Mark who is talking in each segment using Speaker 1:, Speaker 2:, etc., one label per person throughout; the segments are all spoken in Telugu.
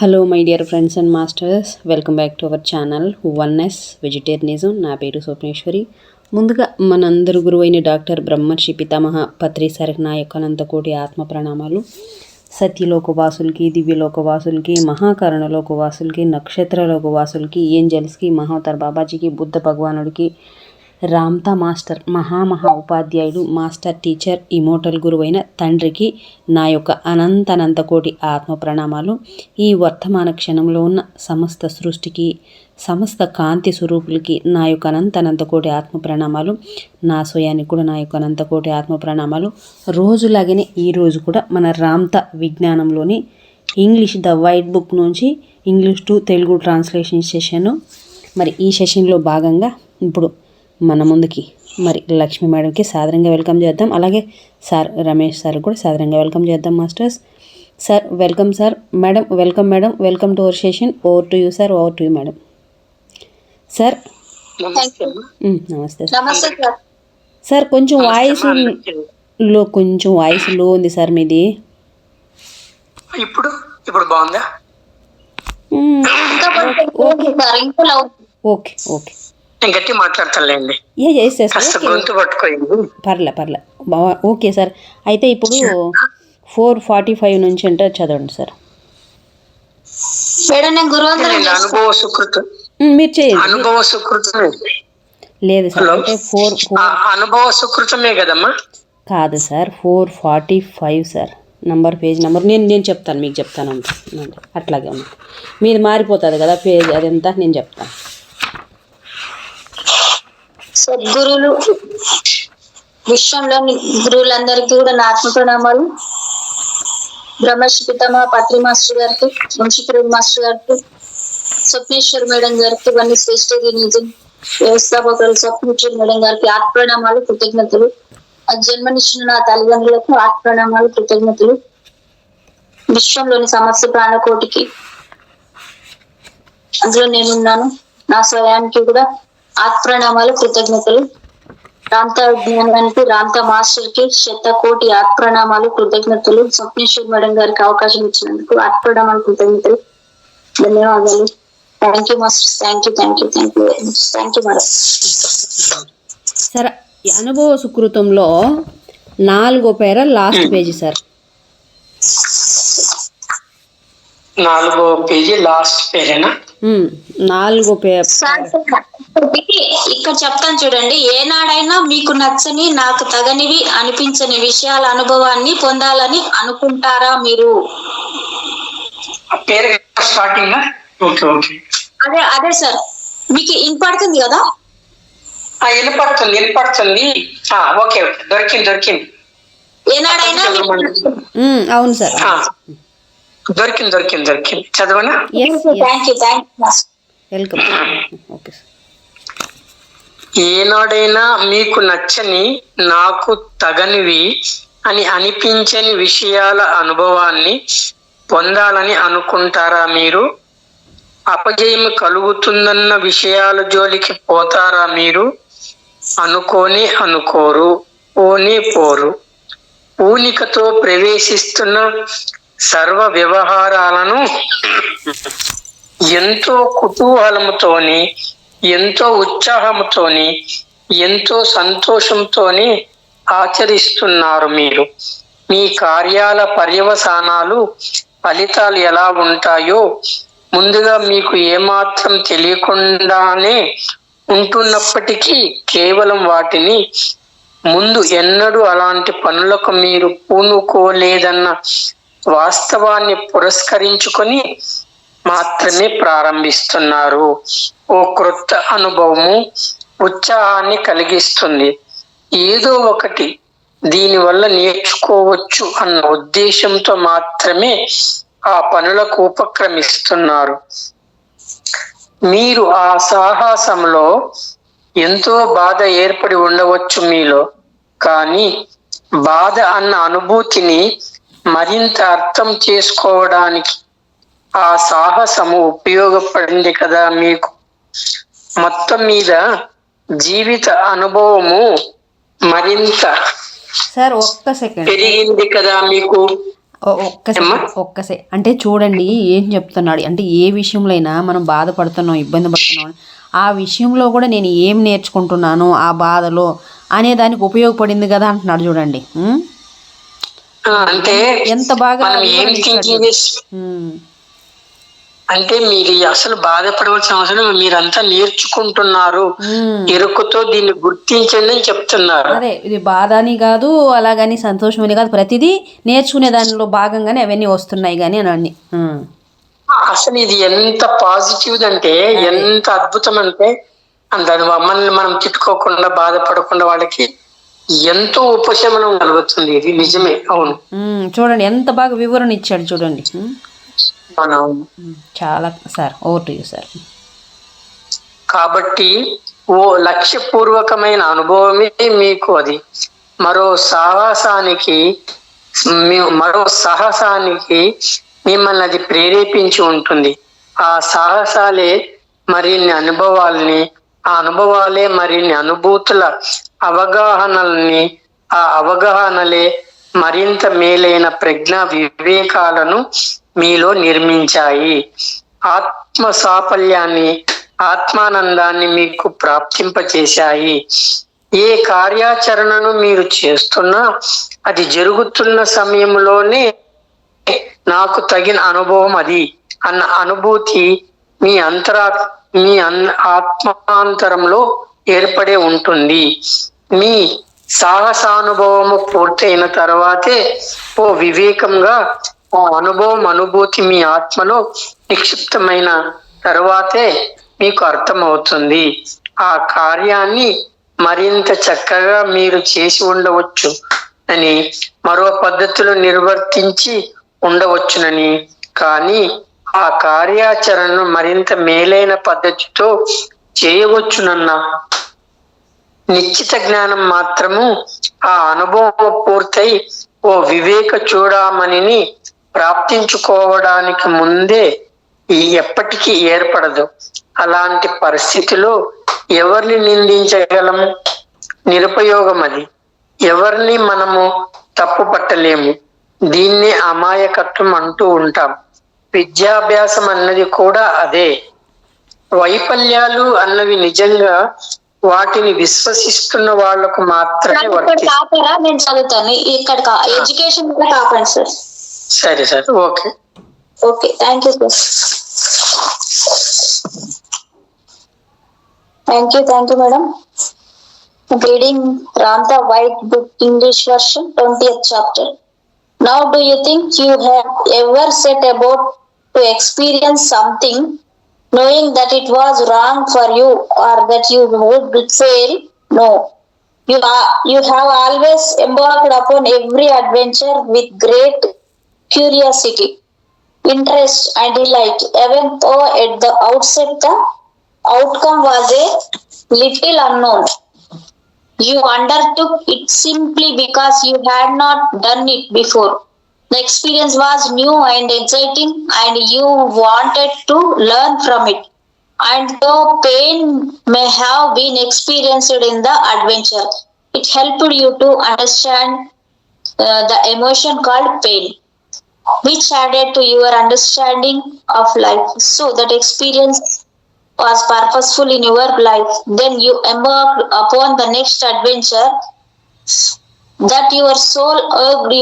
Speaker 1: Hello my dear friends and masters, welcome back to our channel oneness vegetarianism. నా పేరు స్వప్నేశ్వరి. ముందుగా మనందరు గురువైన డాక్టర్ బ్రహ్మర్షి పితామహ పత్రి సారికి నా యొక్క అనంతకోటి ఆత్మ ప్రణామాలు. సత్యలోకవాసులకి, దివ్యలోకవాసులకి, మహాకరణలోకవాసులకి, నక్షత్రలోకవాసులకి, ఏంజల్స్కి, మహోత్తర్ బాబాజీకి, బుద్ధ భగవానుడికి, రామ్తా మాస్టర్ మహా ఉపాధ్యాయుడు, మాస్టర్ టీచర్, ఇమోటల్ గురువైన తండ్రికి నా యొక్క అనంత కోటి ఆత్మ ప్రణామాలు. ఈ వర్తమాన క్షణంలో ఉన్న సమస్త సృష్టికి, సమస్త కాంతి స్వరూపులకి నా యొక్క అనంత కోటి ఆత్మ ప్రణామాలు. నా స్వయానికి కూడా నా యొక్క అనంత కోటి ఆత్మ ప్రణామాలు. రోజులాగానే ఈరోజు కూడా మన రామ్తా విజ్ఞానంలోని ఇంగ్లీష్ ద వైట్ బుక్ నుంచి English to Telugu translation session. మరి ఈ సెషన్లో భాగంగా ఇప్పుడు మన ముందుకి మరి లక్ష్మీ మేడంకి సాదరంగా వెల్కమ్ చేద్దాం. అలాగే సార్ రమేష్ సార్ కూడా సాదరంగా వెల్కమ్ చేద్దాం. Masters sir welcome. Sir madam welcome. Madam welcome to our session. Over to you sir. Over to you madam. Sir నమస్తే సార్. సార్ కొంచెం వాయిస్ లో ఉంది సార్ మీది.
Speaker 2: ఇప్పుడు బాగుందా?
Speaker 1: ఓకే ఓకే
Speaker 2: గట్టి మాట్లాడతానులేండి. గొంతు పట్టుకోండి.
Speaker 1: పర్లే ఓకే సార్. అయితే ఇప్పుడు 4:45 నుంచి అంటే చదవండి సార్.
Speaker 2: అనుభవ సుకృతం
Speaker 1: మీరు చేయండి.
Speaker 2: అనుభవ సుకృతం
Speaker 1: లేదు సార్. అంటే
Speaker 2: అనుభవ సుకృతమే కదమ్మా?
Speaker 1: కాదు సార్, 4:45 సార్. పేజ్ నెంబర్ నేను చెప్తాను, మీకు చెప్తాను. అట్లాగే ఉంది, మీది మారిపోతుంది కదా పేజ్, అదంతా నేను చెప్తాను.
Speaker 3: సద్గురువులు, విశ్వంలోని గురువులందరికీ కూడా నా ఆత్మ ప్రణామాలు. బ్రహ్మర్షి పితామహ పత్రి మాస్టర్ గారికి, వంశీపురం మాస్టర్ గారికి, స్వప్నేశ్వర్ మేడం గారికి, వన్నీ శ్రేష్ఠ వ్యవస్థాపకులు స్వప్నేశ్వర్ మేడం గారికి ఆత్మ ప్రణామాలు, కృతజ్ఞతలు. ఆ జన్మనిచ్చిన నా తల్లిదండ్రులకు ఆత్మ ప్రణామాలు, కృతజ్ఞతలు. విశ్వంలోని సమస్త ప్రాణకోటికి, అందులో నేనున్నాను, నా స్వయానికి కూడా ఆత్మ ప్రణామాలు, కృతజ్ఞతలు. రామ్తా విజ్ఞానానికి, రామ్తా మాస్టర్ కి 100,000,000 ఆత్మ ప్రణామాలు, కృతజ్ఞతలు. స్వప్నేశ్వర్ మేడం గారికి అవకాశం ఇచ్చినందుకు ఆత్మ ప్రణామాలు, కృతజ్ఞతలు, ధన్యవాదాలు. Thank you master. Thank you madam.
Speaker 1: Sir అనుభవ సుకృతంలో 4వ పేర లాస్ట్ పేజీ సార్.
Speaker 2: 4వ పేజీ లాస్ట్ పేరేనా?
Speaker 1: 4వ పేర
Speaker 3: ఇక్కడ చెప్తాను చూడండి. ఏనాడైనా మీకు నచ్చని, నాకు తగనివి అనిపించని విషయాల అనుభవాన్ని పొందాలని అనుకుంటారా మీరు?
Speaker 2: స్టార్టింగ్
Speaker 3: అదే సార్, మీకు వినపడుతుంది కదా?
Speaker 2: వినపడుతుంది. ఓకే, దొరికింది.
Speaker 3: ఏనాడైనా
Speaker 1: అవును సార్,
Speaker 2: దొరికింది. చదవనా?
Speaker 3: Thank you
Speaker 1: welcome. Okay sir.
Speaker 2: ఏనాడైనా మీకు నచ్చని, నాకు తగనివి అని అనిపించని విషయాల అనుభవాన్ని పొందాలని అనుకుంటారా మీరు? అపజయం కలుగుతుందన్న విషయాల జోలికి పోతారా మీరు? అనుకోరు, పోరు. పూనికతో ప్రవేశిస్తున్న సర్వ వ్యవహారాలను ఎంతో కుతూహలంతోని, ఎంతో ఉత్సాహంతోని, ఎంతో సంతోషంతోని ఆచరిస్తున్నారు మీరు. మీ కార్యాల పర్యవసానాలు, ఫలితాలు ఎలా ఉంటాయో ముందుగా మీకు ఏమాత్రం తెలియకుండానే ఉంటున్నప్పటికీ, కేవలం వాటిని ముందు ఎన్నడూ అలాంటి పనులకు మీరు పూనుకోలేదన్న వాస్తవాన్ని పురస్కరించుకొని మాత్రమే ప్రారంభిస్తున్నారు. ఓ క్రొత్త అనుభవము ఉత్సాహాన్ని కలిగిస్తుంది. ఏదో ఒకటి దీనివల్ల నేర్చుకోవచ్చు అన్న ఉద్దేశంతో మాత్రమే ఆ పనులకు ఉపక్రమిస్తున్నారు. మీరు ఆ సాహసంలో ఎంతో బాధ ఏర్పడి ఉండవచ్చు మీలో. కానీ బాధ అన్న అనుభూతిని మరింత అర్థం చేసుకోవడానికి ఆ సాహసము ఉపయోగపడింది కదా మీకు. మొత్తం మీద జీవిత అనుభవము మరింత
Speaker 1: సార్ ఒక్క సెకండ్
Speaker 2: పెరిగింది కదా మీకు.
Speaker 1: ఒక్కసే అంటే చూడండి ఏం చెప్తున్నాడు అంటే, ఏ విషయంలో అయినా మనం బాధపడుతున్నాం, ఇబ్బంది పడుతున్నాం, ఆ విషయంలో కూడా నేను ఏం నేర్చుకుంటున్నాను ఆ బాధలో అనే దానికి ఉపయోగపడింది కదా అంటున్నాడు చూడండి.
Speaker 2: అంటే
Speaker 1: ఎంత బాగా
Speaker 2: అంటే మీరు అసలు బాధపడవలసిన అవసరం, మీరంతా నేర్చుకుంటున్నారు, ఎరుకుతో దీన్ని గుర్తించండి అని చెప్తున్నారు.
Speaker 1: అదే ఇది బాధ అని కాదు, అలాగని సంతోషం అని కాదు, ప్రతిదీ నేర్చుకునే దానిలో భాగంగానే అవన్నీ వస్తున్నాయి కానీ అని.
Speaker 2: అసలు ఇది ఎంత పాజిటివ్ అంటే, ఎంత అద్భుతం అంటే, దాని మమ్మల్ని మనం తిట్టుకోకుండా బాధపడకుండా వాళ్ళకి ఎంతో ఉపశమనం కలుగుతుంది. ఇది నిజమే. అవును,
Speaker 1: చూడండి ఎంత బాగా వివరణ ఇచ్చాడు చూడండి. చాలా sir, over to you sir.
Speaker 2: కాబట్టి ఓ లక్ష్యపూర్వకమైన అనుభవమే మీకు అది మరో సాహసానికి మిమ్మల్ని అది ప్రేరేపించి ఉంటుంది. ఆ సాహసాలే మరిన్ని అనుభవాల్ని, ఆ అనుభవాలే మరిన్ని అనుభూతుల అవగాహనల్ని, ఆ అవగాహనలే మరింత మేలైన ప్రజ్ఞా వివేకాలను మీలో నిర్మించాయి. ఆత్మ సాఫల్యాన్ని, ఆత్మానందాన్ని మీకు ప్రాప్తింపచేశాయి. ఏ కార్యాచరణను మీరు చేస్తున్నా అది జరుగుతున్న సమయంలోనే నాకు తగిన అనుభవం అది అన్న అనుభూతి మీ ఆత్మాంతరంలో ఏర్పడే ఉంటుంది. మీ సాహసానుభవము పూర్తయిన తర్వాతే ఓ వివేకంగా ఆ అనుభూతి మీ ఆత్మలో నిక్షిప్తమైన తర్వాతే మీకు అర్థమవుతుంది. ఆ కార్యాన్ని మరింత చక్కగా మీరు చేసి ఉండవచ్చు అని, మరో పద్ధతిలో నిర్వర్తించి ఉండవచ్చునని, కానీ ఆ కార్యాచరణను మరింత మేలైన పద్ధతితో చేయవచ్చునన్న నిశ్చిత జ్ఞానం మాత్రము ఆ అనుభవం పూర్తయి ఓ వివేక చూడామణిని ప్రాప్తించుకోవడానికి ముందే ఎప్పటికీ ఏర్పడదు. అలాంటి పరిస్థితిలో ఎవరిని నిందించగలం? నిరుపయోగం అది. ఎవరిని మనము తప్పు పట్టలేము. దీన్నే అమాయకత్వం అంటూ ఉంటాం. విద్యాభ్యాసం అన్నది కూడా అదే. వైఫల్యాలు అన్నవి నిజంగా వాటిని విశ్వసిస్తున్న వాళ్లకు మాత్రమే
Speaker 3: నేను చదువుతాను ఇక్కడ ఎడ్యుకేషన్ కూడా కాపాడు సార్.
Speaker 2: సరే sir, okay
Speaker 3: okay, thank you sir. Thank you madam. Reading from the White Book English version, 20th chapter. Now do you think you have ever set about to experience something knowing that it was wrong for you or that you would fail? No. You have always embarked upon every adventure with great curiosity, interest and delight, even though at the outset the outcome was a little unknown. You undertook it simply because you had not done it before. The experience was new and exciting and you wanted to learn from it. And though pain may have been experienced in the adventure, it helped you to understand the emotion called pain, which added to your understanding of life. So that experience was purposeful in your life. Then you embarked upon the next adventure that your soul urged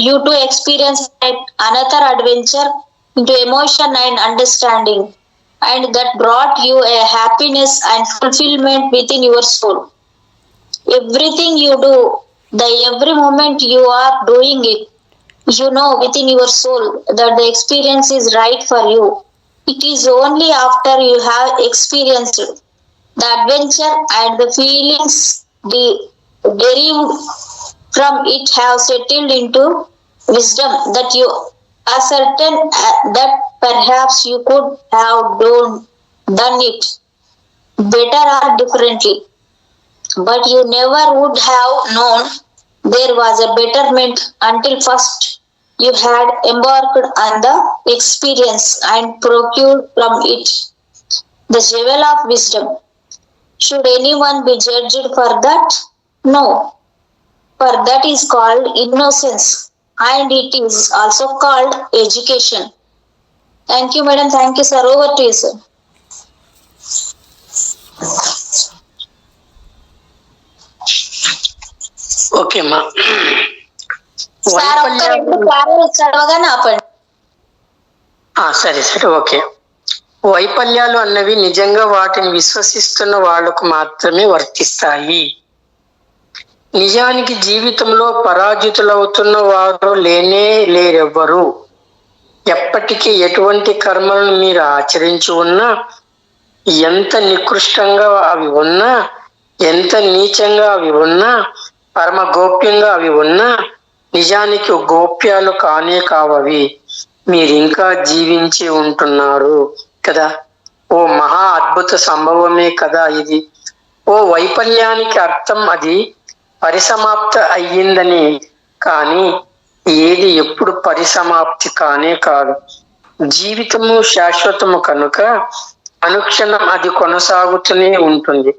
Speaker 3: you to experience another adventure into emotion and understanding, and that brought you a happiness and fulfillment within your soul. Everything you do, every moment you are doing it, you know within your soul that the experience is right for you. It is only after you have experienced the adventure and the feelings derived from it have settled into wisdom that you ascertain that perhaps you could have done it better or differently, but you never would have known there was a betterment until first you had embarked on the experience and procured from it the jewel of wisdom. Should anyone be judged for that? No, for that is called innocence, and it is also called education. Thank you, madam. Thank you, sir. Over to you, sir.
Speaker 2: Okay అమ్మా.
Speaker 3: సార్ ఒక్క రెండు ప్యారాలు చదవగానే ఆపండి.
Speaker 2: సరే సరే ఓకే. వైఫల్యాలు అన్నవి నిజంగా వాటిని విశ్వసిస్తున్న వాళ్లకు మాత్రమే వర్తిస్తాయి. నిజానికి జీవితంలో పరాజితులవుతున్న వారు లేనే లేరెవ్వరు. ఎప్పటికీ ఎటువంటి కర్మలను మీరు ఆచరించి ఉన్నా, ఎంత నికృష్టంగా అవి ఉన్నా, ఎంత నీచంగా అవి ఉన్నా, పరమ గోప్యంగా అవి ఉన్నా, నిజానికి గోప్యాలు కానే కావవి. మీరు ఇంకా జీవించి ఉంటున్నారు కదా. ఓ మహా అద్భుత సంభవమే కదా ఇది. ఓ వైఫల్యానికి అర్థం అది పరిసమాప్త అయ్యిందని. కానీ ఏది ఎప్పుడు పరిసమాప్తి కానే కాదు. జీవితము శాశ్వతము కనుక అనుక్షణం అది కొనసాగుతూనే ఉంటుంది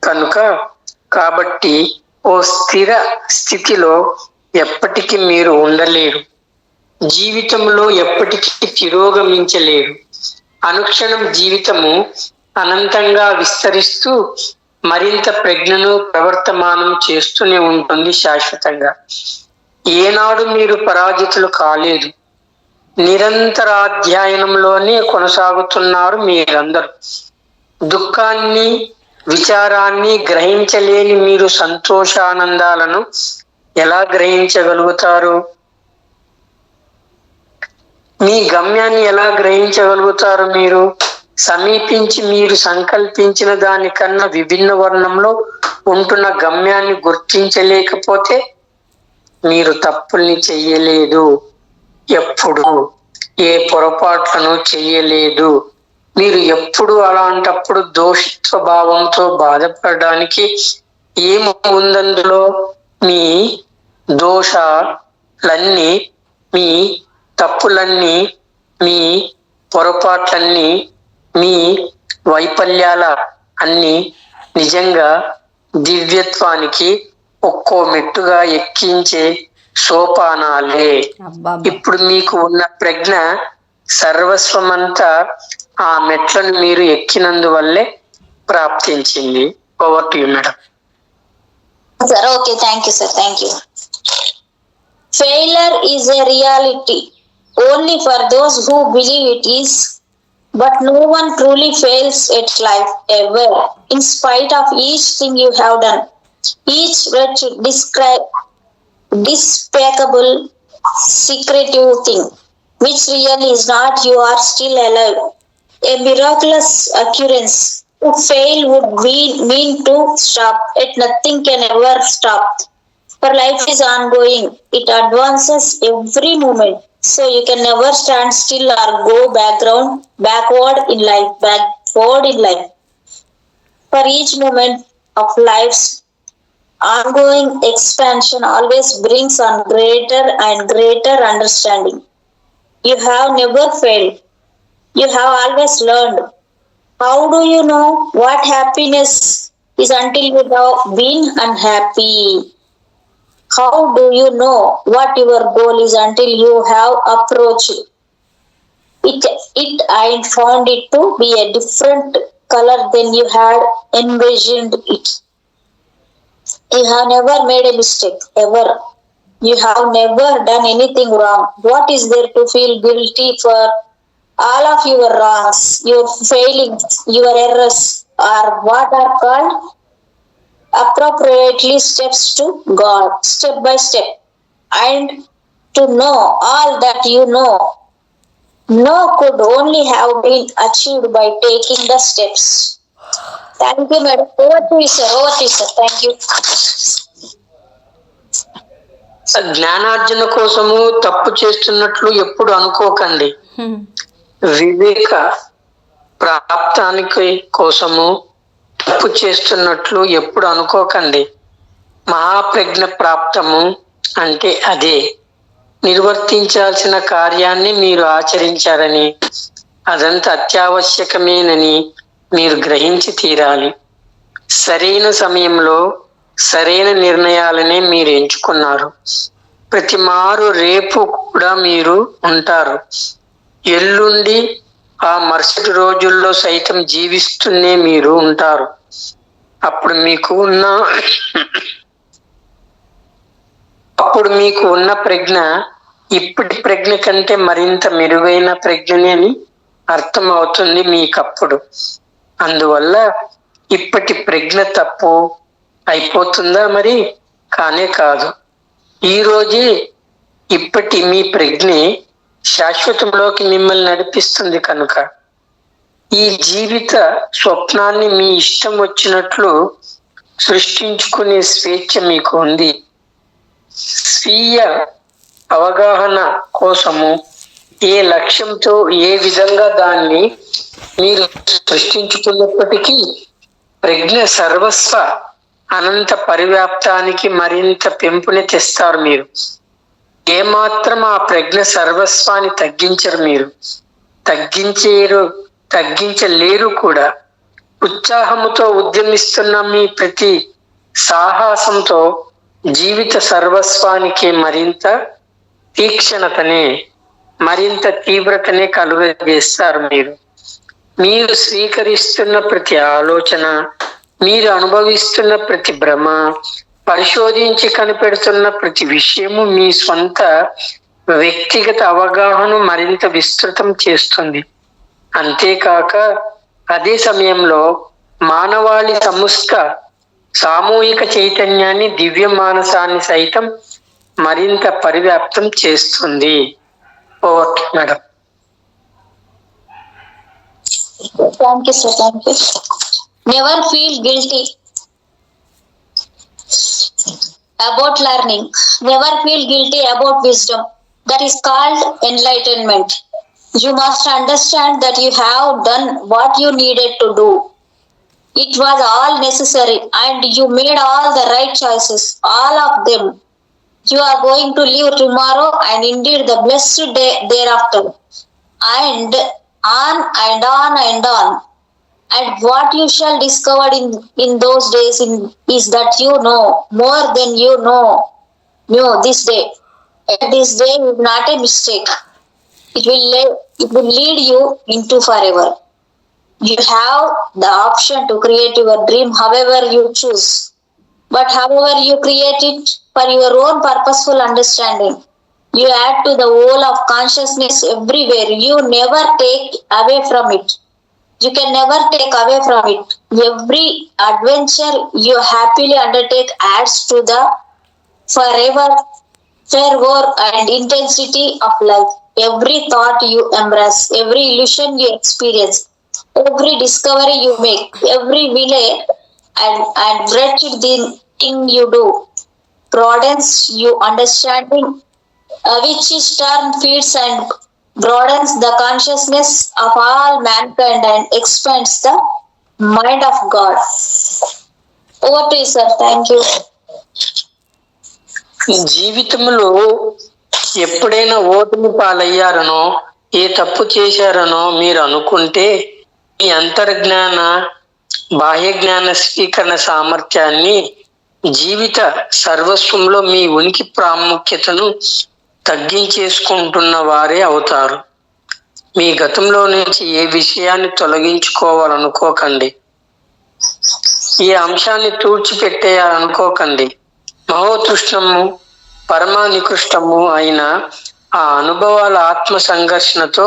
Speaker 2: కనుక. కాబట్టి ఓ స్థిర స్థితిలో ఎప్పటికీ మీరు ఉండలేరు. జీవితంలో ఎప్పటికీ తిరోగమించలేరు. అనుక్షణం జీవితము అనంతంగా విస్తరిస్తూ మరింత ప్రజ్ఞను ప్రవర్తమానం చేస్తూనే ఉంటుంది శాశ్వతంగా. ఏనాడు మీరు పరాజితులు కాలేదు. నిరంతరాధ్యయనంలోనే కొనసాగుతున్నారు మీరందరూ. దుఃఖాన్ని విచారాన్ని గ్రహించలేని మీరు సంతోషానందాలను ఎలా గ్రహించగలుగుతారు? మీ గమ్యాన్ని ఎలా గ్రహించగలుగుతారు? మీరు సమీపించి మీరు సంకల్పించిన దానికన్నా విభిన్న వర్ణంలో ఉంటున్న గమ్యాన్ని గుర్తించలేకపోతే మీరు తప్పుల్ని చెయ్యలేదు, ఎప్పుడు ఏ పొరపాట్లను చెయ్యలేదు. మీరు ఎప్పుడు అలాంటప్పుడు దోషిత్వ భావంతో బాధపడడానికి ఏముందందులో? మీ దోషాలన్నీ, మీ తప్పులన్నీ, మీ పొరపాట్లన్నీ, మీ వైఫల్యాల అన్ని నిజంగా దివ్యత్వానికి ఒక్కో మెట్టుగా ఎక్కించే సోపానాలే. ఇప్పుడు మీకు ఉన్న ప్రజ్ఞ సర్వస్వమంతా ఆ మెట్లను మీరు ఎక్కినందువల్లే ప్రాప్తించింది. Over to you madam.
Speaker 3: Sir, okay, thank you, sir. Thank you. Failure is a reality only for those who believe it is, but no one truly fails at life ever. In spite of each thing you have done, each wretched, despicable, secretive thing, which really is not, you are still alive. A miraculous occurrence. To fail would mean to stop, yet nothing can ever stop. For life is ongoing. It advances every moment. So you can never stand still or go backward in life. For each moment of life's ongoing expansion always brings on greater and greater understanding. You have never failed. You have always learned. How do you know what happiness is until you have been unhappy? How do you know what your goal is until you have approached it and found it to be a different color than you had envisioned it? You have never made a mistake, ever. You have never done anything wrong. What is there to feel guilty for? All of your wrongs, your failings, your errors are what are called appropriately steps to God, step by step. And to know all that you know could only have been achieved by taking the steps. Thank you, madam. Over to you, sir. Thank you.
Speaker 2: జ్ఞానార్జన కోసము తప్పు చేస్తున్నట్లు ఎప్పుడు అనుకోకండి. వివేక ప్రాప్తానికి కోసము తప్పు చేస్తున్నట్లు ఎప్పుడు అనుకోకండి. మహాప్రజ్ఞ ప్రాప్తము అంటే అదే. నిర్వర్తించాల్సిన కార్యాన్ని మీరు ఆచరించారని, అదంతా అత్యావశ్యకమేనని మీరు గ్రహించి తీరాలి. సరైన సమయంలో సరైన నిర్ణయాలనే మీరు ఎంచుకున్నారు. ప్రతి మారు రేపు కూడా మీరు ఉంటారు. ఎల్లుండి ఆ మరుసటి రోజుల్లో సైతం జీవిస్తూనే మీరు ఉంటారు. అప్పుడు మీకు ఉన్న ప్రజ్ఞ ఇప్పటి ప్రజ్ఞ కంటే మరింత మెరుగైన ప్రజ్ఞనే అని అర్థం అవుతుంది మీకప్పుడు. అందువల్ల ఇప్పటి ప్రజ్ఞ తప్పు అయిపోతుందా? మరి కానే కాదు. ఈ రోజే ఇప్పటి మీ ప్రజ్ఞే శాశ్వతంలోకి మిమ్మల్ని నడిపిస్తుంది కనుక ఈ జీవిత స్వప్నాన్ని మీ ఇష్టం వచ్చినట్లు సృష్టించుకునే స్వేచ్ఛ మీకు ఉంది. స్వీయ అవగాహన కోసము ఏ లక్ష్యంతో ఏ విధంగా దాన్ని మీరు సృష్టించుకున్నప్పటికీ ప్రజ్ఞ సర్వస్వ అనంత పరివ్యాప్తానికి మరింత పెంపుని తెస్తారు. మీరు ఏమాత్రం ఆ ప్రజ్ఞ సర్వస్వాన్ని తగ్గించరు. మీరు తగ్గించలేరు కూడా. ఉత్సాహముతో ఉద్యమిస్తున్న మీ ప్రతి సాహసంతో జీవిత సర్వస్వానికి మరింత తీక్షణతనే మరింత తీవ్రతనే కలుగజేస్తారు. మీరు స్వీకరిస్తున్న ప్రతి ఆలోచన, మీరు అనుభవిస్తున్న ప్రతి భ్రమ, పరిశోధించి కనిపెడుతున్న ప్రతి విషయము మీ స్వంత వ్యక్తిగత అవగాహన మరింత విస్తృతం చేస్తుంది. అంతేకాక అదే సమయంలో మానవాళి సామూహిక చైతన్యాన్ని, దివ్య మానసాన్ని సైతం మరింత పరివ్యాప్తం చేస్తుంది. Okay madam.
Speaker 3: Thank you, sir. Thank you. Never feel guilty about learning. Never feel guilty about wisdom. That is called enlightenment. You must understand that you have done what you needed to do. It was all necessary and you made all the right choices, all of them. You are going to live tomorrow and indeed the blessed day thereafter. And on and on and on. And what you shall discover in those days is that you know more than you knew this day. And this day is not a mistake. It will lead you into forever. You have the option to create your dream however you choose. But however you create it for your own purposeful understanding, you add to the whole of consciousness everywhere. You never take away from it. You can never take away from it. Every adventure you happily undertake adds to the fervor and intensity of life. Every thought you embrace, every illusion you experience, every discovery you make, every delay and wretched thing you do broadens your understanding, which in turn feeds and broadens the consciousness of all mankind and expands the mind of God. Over to you, sir. Thank you.
Speaker 2: జీవితంలో ఎప్పుడైనా ఓటమి పాలయ్యారనో, ఏ తప్పు చేశారనో మీరు అనుకుంటే మీ అంతర్జ్ఞాన బాహ్య జ్ఞాన స్వీకరణ సామర్థ్యాన్ని, జీవిత సర్వస్వంలో మీ ఉనికి ప్రాముఖ్యతను తగ్గించేసుకుంటున్న వారే అవుతారు. మీ గతంలో నుంచి ఏ విషయాన్ని తొలగించుకోవాలనుకోకండి. ఈ అంశాన్ని తూడ్చిపెట్టేయాలనుకోకండి. మహోతృష్ణము పరమానికృష్టము అయిన ఆ అనుభవాల ఆత్మ సంఘర్షణతో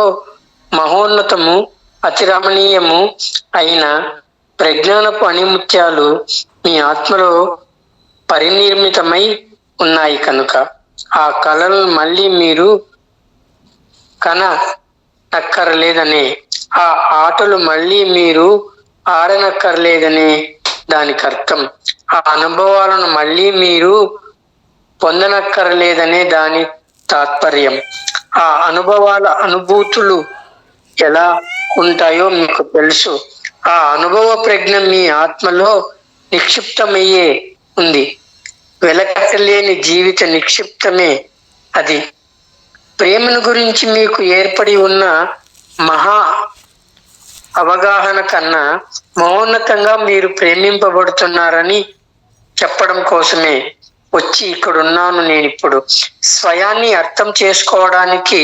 Speaker 2: మహోన్నతము అతిరమణీయము అయిన ప్రజ్ఞానపు అణిముత్యాలు మీ ఆత్మలో పరినిర్మితమై ఉన్నాయి కనుక ఆ కళలను మళ్ళీ మీరు కనక్కర్లేదనే, ఆ ఆటలు మళ్ళీ మీరు ఆడనక్కర్లేదనే దానికి అర్థం. ఆ అనుభవాలను మళ్ళీ మీరు పొందనక్కర్లేదనే దాని తాత్పర్యం. ఆ అనుభూతులు ఎలా ఉంటాయో మీకు తెలుసు. ఆ అనుభవ ప్రజ్ఞ మీ ఆత్మలో నిక్షిప్తమయ్యే ఉంది. వెలకట్టలేని జీవిత నిక్షిప్తమే అది. ప్రేమను గురించి మీకు ఏర్పడి ఉన్న మహా అవగాహన కన్నా మహోన్నతంగా మీరు ప్రేమింపబడుతున్నారని చెప్పడం కోసమే వచ్చి ఇక్కడున్నాను నేను ఇప్పుడు. స్వయాన్ని అర్థం చేసుకోవడానికి,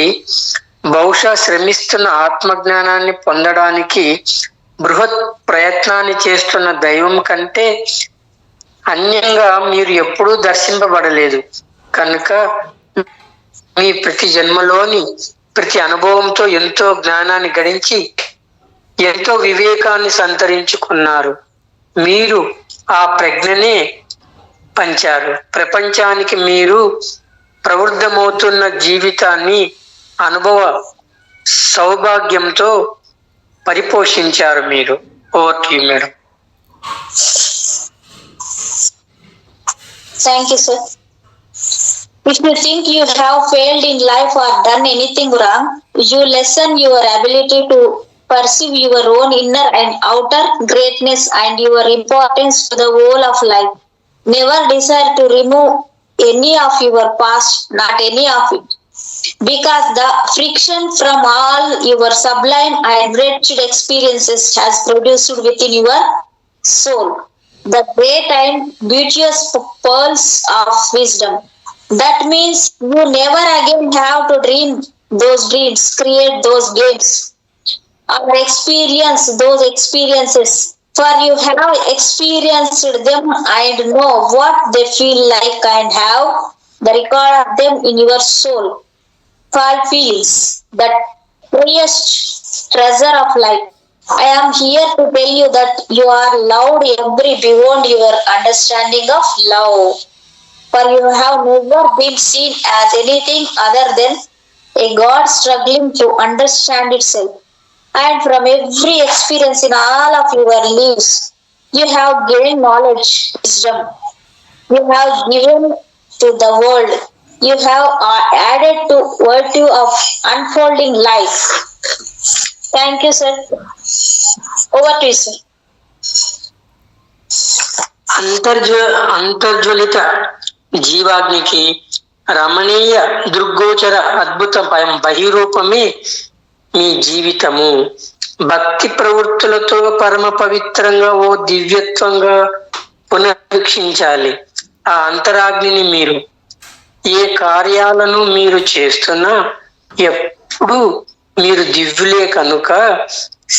Speaker 2: బహుశా శ్రమిస్తున్న ఆత్మజ్ఞానాన్ని పొందడానికి బృహత్ ప్రయత్నాన్ని చేస్తున్న దైవం కంటే అన్యంగా మీరు ఎప్పుడూ దర్శింపబడలేదు. కనుక మీ ప్రతి జన్మలోని ప్రతి అనుభవంతో ఎంతో జ్ఞానాన్ని గడించి ఎంతో వివేకాన్ని సంతరించుకున్నారు. మీరు ఆ ప్రజ్ఞనే పంచారు. ప్రపంచానికి మీరు ప్రవృద్ధమవుతున్న జీవితాన్ని అనుభవ సౌభాగ్యంతో పరిపోషించారు మీరు. Over to you madam.
Speaker 3: Thank you, sir. If you think you have failed in life or done anything wrong, you lessen your ability to perceive your own inner and outer greatness and your importance to the whole of life. Never desire to remove any of your past, not any of it, because the friction from all your sublime and wretched experiences has produced within your soul the great and beauteous pearls of wisdom. That means you never again have to dream those dreams, create those games, or experience those experiences, for you have experienced them and know what they feel like and have the record of them in your soul called feelings, that highest treasure of life. I am here to tell you that you are loved every beyond your understanding of love, for you have never been seen as anything other than a God struggling to understand itself. And from every experience in all of your lives, you have gained knowledge, wisdom. You have given to the world. You have added to virtue of unfolding life. Thank you, sir. Over to you, sir.
Speaker 2: అంతర్జ్వలిత జీవాగ్నికి రమణీయ దృగ్గోచర అద్భుత బహిరూపమే మీ జీవితము. భక్తి ప్రవృత్తులతో పరమ పవిత్రంగా ఓ దివ్యత్వంగా పునర్వీక్షించాలి ఆ అంతరాగ్నిని. మీరు ఏ కార్యాలను మీరు చేస్తున్నా ఎప్పుడు మీరు దివ్యులే కనుక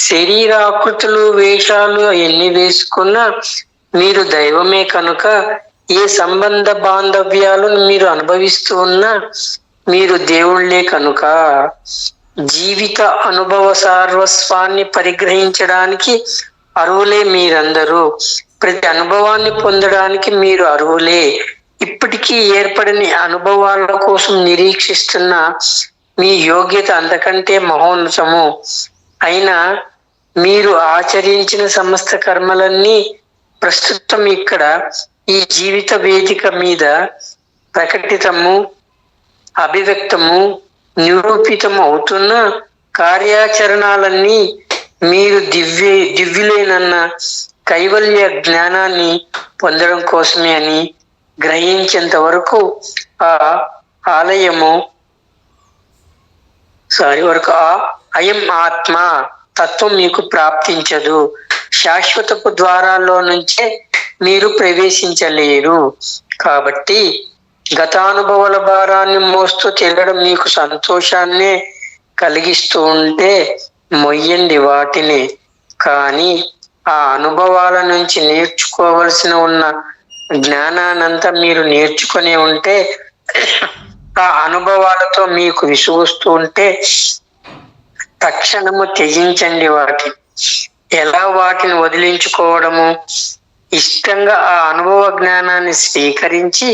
Speaker 2: శరీరాకృతులు వేషాలు ఎన్ని వేసుకున్నా మీరు దైవమే కనుక ఏ సంబంధ బాంధవ్యాలను మీరు అనుభవిస్తూ ఉన్నా మీరు దేవుళ్ళే కనుక జీవిత అనుభవ సార్వస్వాన్ని పరిగ్రహించడానికి అర్హులే మీరందరూ. ప్రతి అనుభవాన్ని పొందడానికి మీరు అర్హులే. ఇప్పటికీ ఏర్పడని అనుభవాల కోసం నిరీక్షిస్తున్న మీ యోగ్యత అంతకంటే మహోన్నతము. అయినా మీరు ఆచరించిన సమస్త కర్మలన్నీ ప్రస్తుతం ఇక్కడ ఈ జీవిత వేదిక మీద ప్రకటితము, అభివ్యక్తము, నిరూపితము అవుతున్న కార్యాచరణాలన్నీ మీరు దివ్యులేనన్న కైవల్య జ్ఞానాన్ని పొందడం కోసమే అని గ్రహించేంత వరకు ఆ అయం ఆత్మ తత్వం మీకు ప్రాప్తించదు. శాశ్వతపు ద్వారాల్లో నుంచే మీరు ప్రవేశించలేరు. కాబట్టి గతానుభవాల భారాన్ని మోస్తూ తిరగడం మీకు సంతోషాన్నే కలిగిస్తూ ఉంటే మొయ్యండి వాటిని. కానీ ఆ అనుభవాల నుంచి నేర్చుకోవలసిన ఉన్న జ్ఞానానంతా మీరు నేర్చుకునే ఉంటే, ఆ అనుభవాలతో మీకు విసుగుస్తూ ఉంటే తక్షణము త్యజించండి వాటిని. ఎలా వాటిని వదిలించుకోవడము? ఇష్టంగా ఆ అనుభవ జ్ఞానాన్ని స్వీకరించి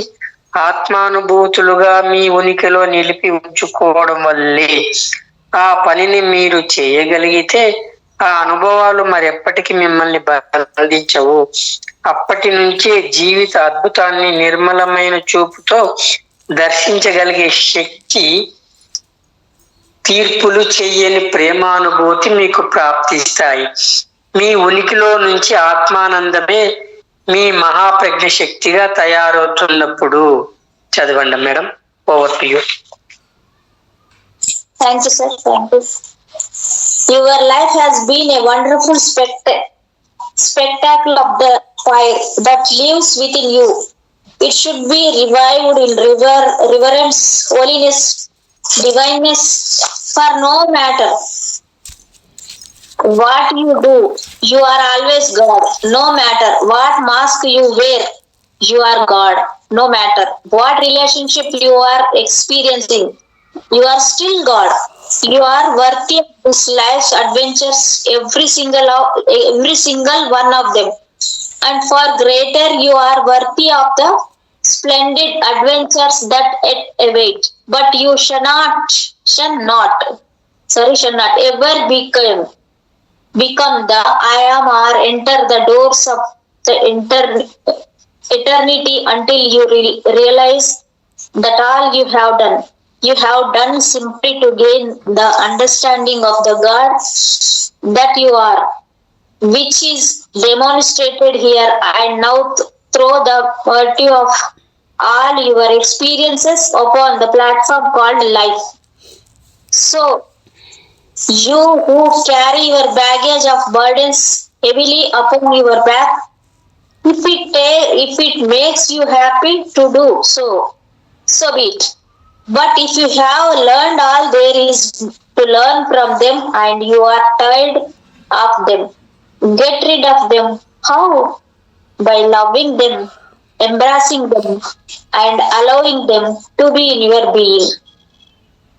Speaker 2: ఆత్మానుభూతులుగా మీ ఉనికిలో నిలిపి ఉంచుకోవడం వల్లే. ఆ పనిని మీరు చేయగలిగితే ఆ అనుభవాలు మరెప్పటికీ మిమ్మల్ని బంధించవు. అప్పటి నుంచే జీవిత అద్భుతాన్ని నిర్మలమైన చూపుతో దర్శించగలిగే శక్తి, తీర్పులు చెయ్యని ప్రేమానుభూతి మీకు ప్రాప్తిస్తాయి. మీ ఉనికిలో నుంచి ఆత్మానందమే మీ మహాప్రజ్ఞ శక్తిగా తయారవుతున్నప్పుడు. చదవండి madam. Over to you.
Speaker 3: Thank you, sir. Thank you. Your life has been a wonderful spectacle of the fire that lives within you. It should be revived in reverence, holiness, divineness. For no matter what you do, you are always God. No matter what mask you wear, you are God. No matter what relationship you are experiencing, you are still God. You are worthy of this life's adventures, every single one of them. And for greater, you are worthy of the splendid adventures that await. But you shall not ever become the I am or enter the doors of the eternity until you realize that all you have done simply to gain the understanding of the God that you are, which is demonstrated here and now through the virtue of all your experiences upon the platform called life. So, you who carry your baggage of burdens heavily upon your back, if it makes you happy to do so, so be it. But if you have learned all there is to learn from them and you are tired of them, get rid of them. How? By loving them, embracing them, and allowing them to be in your being.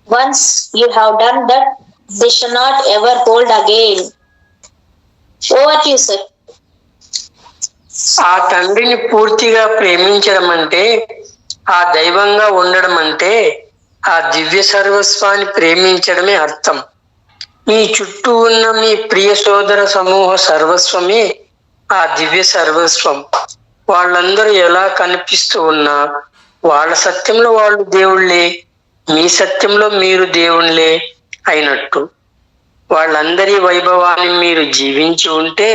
Speaker 3: Once you have done that, they shall not ever hold again. Over to you, sir.
Speaker 2: ఆ తండ్రిని పూర్తిగా ప్రేమించడం అంటే, ఆ దైవంగా ఉండడం అంటే, ఆ దివ్య సర్వస్వాన్ని ప్రేమించడమే అర్థం. మీ చుట్టూ ఉన్న మీ ప్రియ సోదర సమూహ సర్వస్వమే ఆ దివ్య సర్వస్వం. వాళ్ళందరూ ఎలా కనిపిస్తూ ఉన్నా వాళ్ళ సత్యంలో వాళ్ళు దేవుళ్ళే, మీ సత్యంలో మీరు దేవుళ్ళే అయినట్టు. వాళ్ళందరి వైభవాన్ని మీరు జీవించి ఉంటే,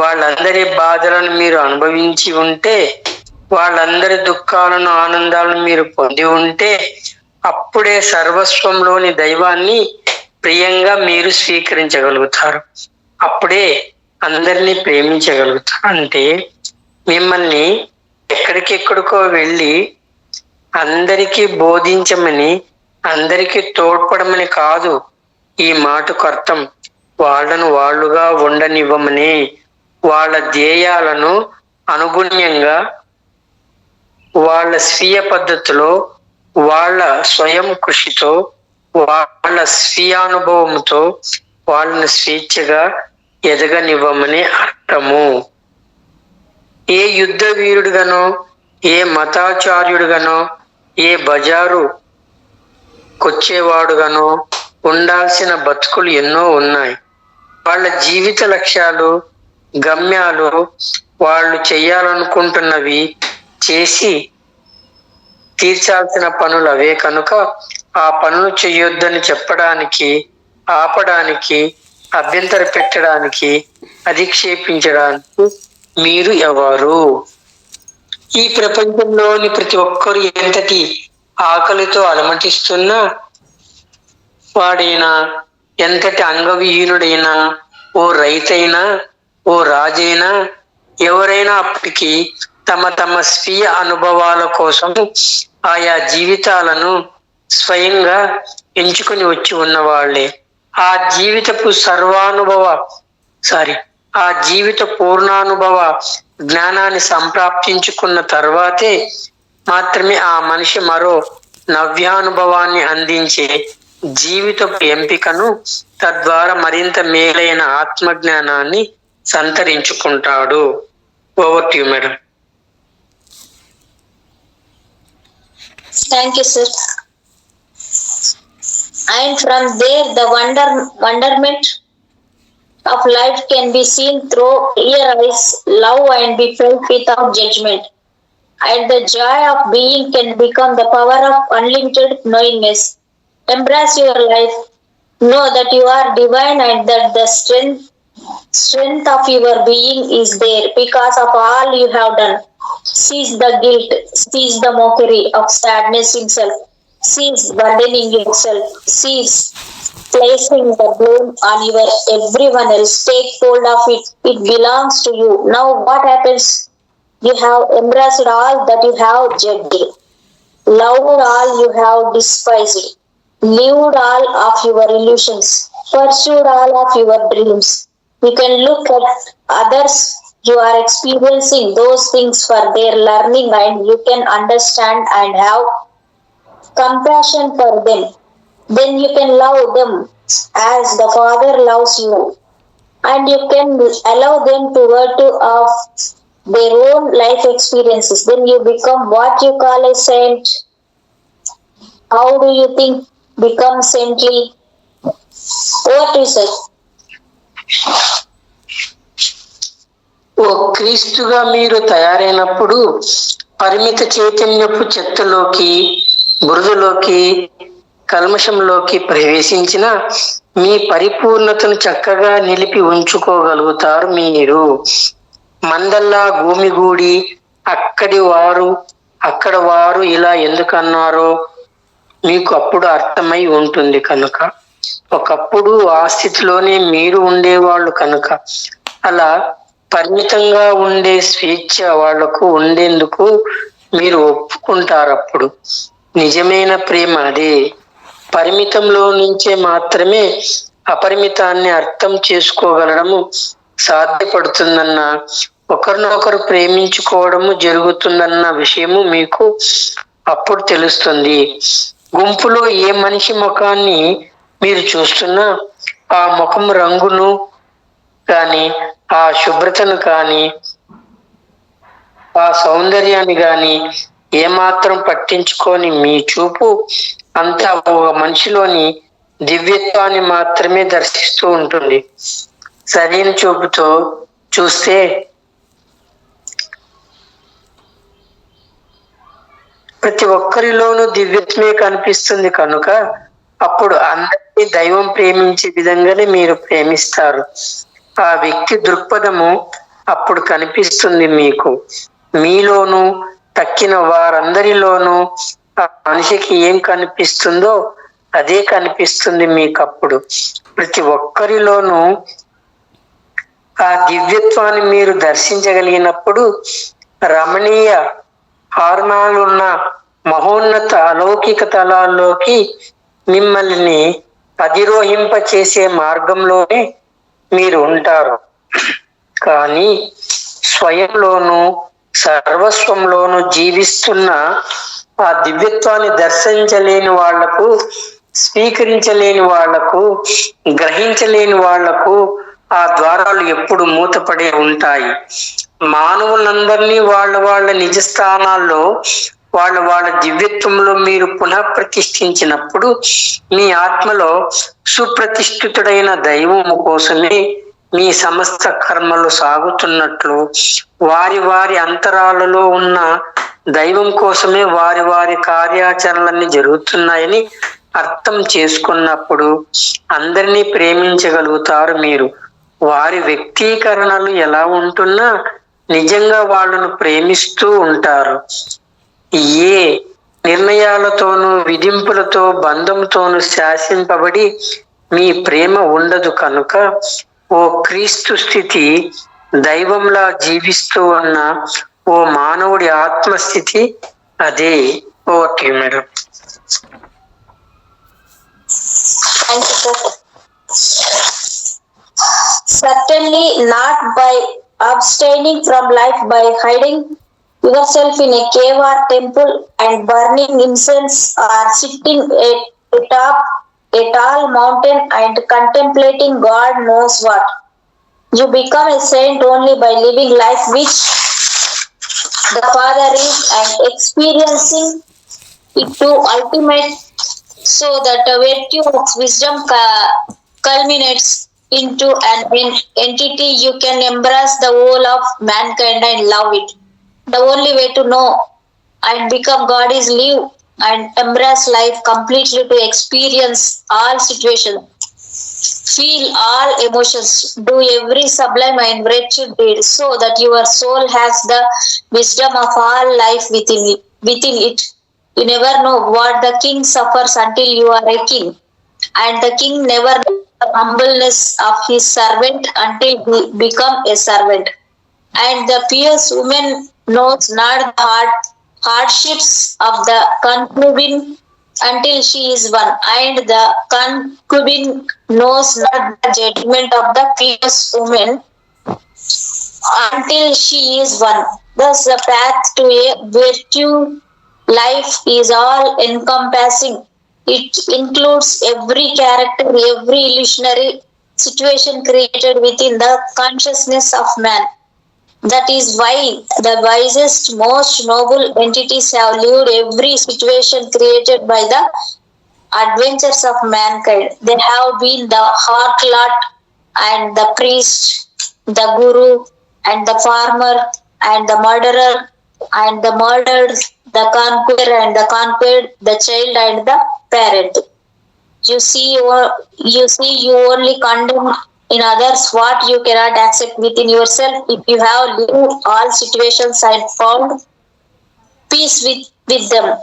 Speaker 2: వాళ్ళందరి బాధలను మీరు అనుభవించి ఉంటే, వాళ్ళందరి దుఃఖాలను ఆనందాలను మీరు పొంది ఉంటే, అప్పుడే సర్వస్వంలోని దైవాన్ని ప్రియంగా మీరు స్వీకరించగలుగుతారు. అప్పుడే అందరినీ ప్రేమించగలుగుతారు. అంటే మిమ్మల్ని ఎక్కడికెక్కడికో వెళ్ళి అందరికీ బోధించమని, అందరికీ తోడ్పడమని కాదు ఈ మాటకు అర్థం. వాళ్ళను వాళ్ళుగా ఉండనివ్వమని, వాళ్ళ ధ్యేయాలను అనుగుణ్యంగా వాళ్ళ స్వీయ పద్ధతిలో, వాళ్ళ స్వయం కృషితో, వాళ్ళ స్వీయానుభవంతో వాళ్ళని స్వేచ్ఛగా ఎదగనివ్వమని అర్థము. ఏ యుద్ధ వీరుడుగానో, ఏ మతాచార్యుడుగానో, ఏ బజారు కొచ్చేవాడుగానో ఉండాల్సిన బతుకులు ఎన్నో ఉన్నాయి. వాళ్ళ జీవిత లక్ష్యాలు, గమ్యాలు, వాళ్ళు చెయ్యాలనుకుంటున్నవి చేసి తీర్చాల్సిన పనులు అవే కనుక ఆ పనులు చెయ్యొద్దని చెప్పడానికి, ఆపడానికి, అభ్యంతర పెట్టడానికి, అధిక్షేపించడానికి మీరు ఎవరు? ఈ ప్రపంచంలోని ప్రతి ఒక్కరు ఎంతటి ఆకలితో అలమటిస్తున్నా, వాడైనా ఎంతటి అంగవిహీనుడైనా, ఓ రైతైనా, ఓ రాజైనా, ఎవరైనా అప్పటికి తమ తమ స్వీయ అనుభవాల కోసం ఆయా జీవితాలను స్వయంగా ఎంచుకుని వచ్చి ఉన్నవాళ్లే. ఆ జీవిత పూర్ణానుభవ జ్ఞానాన్ని సంప్రాప్తించుకున్న తర్వాతే మాత్రమే ఆ మనిషి మరో నవ్యానుభవాన్ని అందించే జీవితపు ఎంపికను, తద్వారా మరింత మేలైన ఆత్మజ్ఞానాన్ని సంతరించుకుంటాడు. Over to you madam.
Speaker 3: Thank you, sir. And from there, the wonderment of life can be seen through clear eyes, love and be felt without judgment. And the joy of being can become the power of unlimited knowingness. Embrace your life. Know that you are divine and that the strength of your being is there because of all you have done. Cease the guilt, cease the mockery of sadness himself, cease burdening yourself, cease placing the blame on everyone else. Take hold of it. It belongs to you. Now what happens you have embraced all that you have judged, loved all you have despised, lived all of your illusions, pursued all of your dreams. You can look at others you are experiencing those things for their learning, and you can understand and have compassion for them. Then you can love them as the Father loves you, and you can allow them to virtue of their own life experiences. Then you become what you call a saint. How do you think become saintly? What is it?
Speaker 2: ఓ క్రీస్తుగా మీరు తయారైనప్పుడు పరిమిత చైతన్యపు చెత్తలోకి, బురదలోకి, కల్మషంలోకి ప్రవేశించిన మీ పరిపూర్ణతను చక్కగా నిలిపి ఉంచుకోగలుగుతారు మీరు. మందల్లా భూమిగూడి అక్కడ వారు ఇలా ఎందుకన్నారో మీకు అప్పుడు అర్థమై ఉంటుంది కనుక. ఒకప్పుడు ఆ స్థితిలోనే మీరు ఉండేవాళ్ళు కనుక అలా పరిమితంగా ఉండే స్వేచ్ఛ వాళ్లకు ఉండేందుకు మీరు ఒప్పుకుంటారు. అప్పుడు నిజమైన ప్రేమ అదే. పరిమితంలో నుంచే మాత్రమే అపరిమితాన్ని అర్థం చేసుకోగలడము సాధ్యపడుతుందన్న, ఒకరినొకరు ప్రేమించుకోవడము జరుగుతుందన్న విషయము మీకు అప్పుడు తెలుస్తుంది. గుంపులో ఏ మనిషి ముఖాన్ని మీరు చూస్తున్నా ఆ ముఖం రంగును కానీ, ఆ శుభ్రతను కానీ, ఆ సౌందర్యాన్ని కానీ ఏమాత్రం పట్టించుకొని మీ చూపు అంతా ఒక మనిషిలోని దివ్యత్వాన్ని మాత్రమే దర్శిస్తూ ఉంటుంది. సరైన చూపుతో చూస్తే ప్రతి ఒక్కరిలోనూ దివ్యత్వమే కనిపిస్తుంది కనుక అప్పుడు అందరినీ దైవం ప్రేమించే విధంగానే మీరు ప్రేమిస్తారు. ఆ వ్యక్తి దృక్పథము అప్పుడు కనిపిస్తుంది మీకు. మీలోనూ తక్కిన వారందరిలోనూ ఆ మనిషికి ఏం కనిపిస్తుందో అదే కనిపిస్తుంది మీకు. అప్పుడు ప్రతి ఒక్కరిలోనూ ఆ దివ్యత్వాన్ని మీరు దర్శించగలిగినప్పుడు రమణీయ హార్నాలున్న మహోన్నత అలౌకిక తలాల్లోకి మిమ్మల్ని అధిరోహింప చేసే మార్గంలోనే మీరు ఉంటారు. కానీ స్వయంలోనూ సర్వస్వంలోనూ జీవిస్తున్న ఆ దివ్యత్వాన్ని దర్శించలేని వాళ్లకు, స్వీకరించలేని వాళ్లకు, గ్రహించలేని వాళ్లకు ఆ ద్వారాలు ఎప్పుడు మూతపడే ఉంటాయి. మానవులందరినీ వాళ్ళ నిజ స్థానాల్లో వాళ్ళ దివ్యత్వంలో మీరు పునః ప్రతిష్ఠించినప్పుడు మీ ఆత్మలో సుప్రతిష్ఠితుడైన దైవము కోసమే మీ సమస్త కర్మలు సాగుతున్నట్లు, వారి అంతరాలలో ఉన్న దైవం కోసమే వారి కార్యాచరణలన్నీ జరుగుతున్నాయని అర్థం చేసుకున్నప్పుడు అందరినీ ప్రేమించగలుగుతారు మీరు. వారి వ్యక్తీకరణలు ఎలా ఉంటున్నా నిజంగా వాళ్ళను ప్రేమిస్తూ ఉంటారు. ఏ నిర్ణయాలతోనూ, విధింపులతో, బంధంతోనూ శాసింపబడి మీ ప్రేమ ఉండదు కనుక ఓ క్రీస్తు స్థితి, దైవంలా జీవిస్తూ ఉన్న ఓ మానవుడి ఆత్మస్థితి అదే. Okay madam.
Speaker 3: Thank you, sir. Certainly not by abstaining from life, by hiding yourself in a cave or temple and burning incense, or sitting atop a tall mountain and contemplating God knows what. You become a saint only by living life which the Father is and experiencing it to ultimate, so that the virtue of wisdom culminates into an entity you can embrace the whole of mankind and love it. The only way to know and become God is live and embrace life completely, to experience all situations, feel all emotions, do every sublime and wretched deed, so that your soul has the wisdom of all life within it. You never know what the king suffers until you are a king, and the king never knows the humbleness of his servant until he become a servant. And the pious woman knows not the hardships of the concubine until she is one, and the concubine knows not the judgment of the pious woman until she is one. Thus, the path to a virtue life is all encompassing. It includes every character, every illusionary situation created within the consciousness of man. That is why the wisest, most noble entities have lived every situation created by the adventures of mankind. They have been the harlot and the priest, the guru and the farmer and the murderer and the murdered, the conqueror and the conquered, the child and the parent. You only condemn in others what you cannot accept within yourself. If you have lived all situations and found peace with them,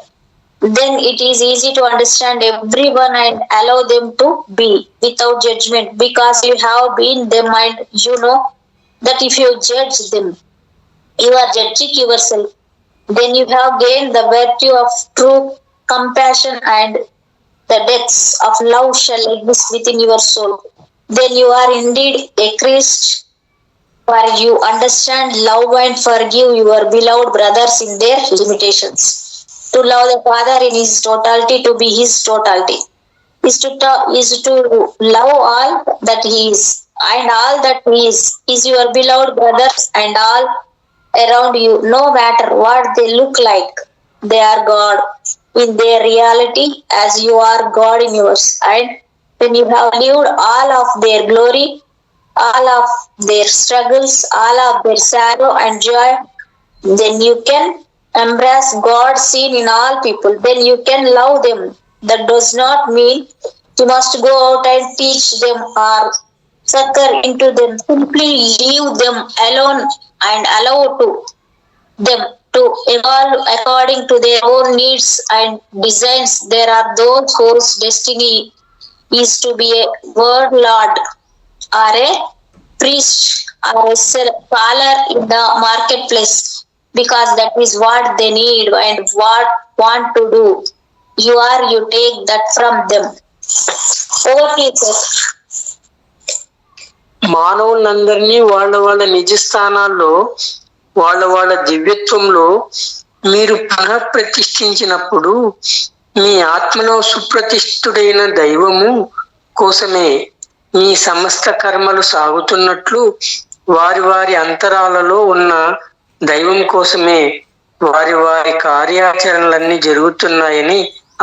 Speaker 3: then it is easy to understand everyone and allow them to be without judgment, because you have been them and you know that if you judge them, you are judging yourself. Then you have gained the virtue of true compassion, and the depths of love shall exist within your soul. Then you are indeed a Christ, for you understand, love, and forgive your beloved brothers in their limitations. To love the Father in His totality, to be His totality, is to love all that He is, and all that He is your beloved brothers and all around you, no matter what they look like. They are God in their reality, as you are God in yours. And when you have lived all of their glory, all of their struggles, all of their sorrow and joy, then you can embrace God seen in all people. Then you can love them. That does not mean you must go out and teach them or succor into them. Simply leave them alone and allow them to evolve according to their own needs and designs. There are those whose destiny is to be a word lord or a priest or a scholar in the marketplace, because that is what they need and what want to do. You take that from them. Over to you, sir.
Speaker 2: మానవులందరినీ వాళ్ళ వాళ్ళ నిజ స్థానాల్లో వాళ్ళ దివ్యత్వంలో మీరు పునఃప్రతిష్ఠించినప్పుడు మీ ఆత్మలో సుప్రతిష్ఠుడైన దైవము కోసమే మీ సమస్త కర్మలు సాగుతున్నట్లు వారి వారి అంతరాలలో ఉన్న దైవం కోసమే వారి వారి కార్యాచరణలన్నీ జరుగుతున్నాయని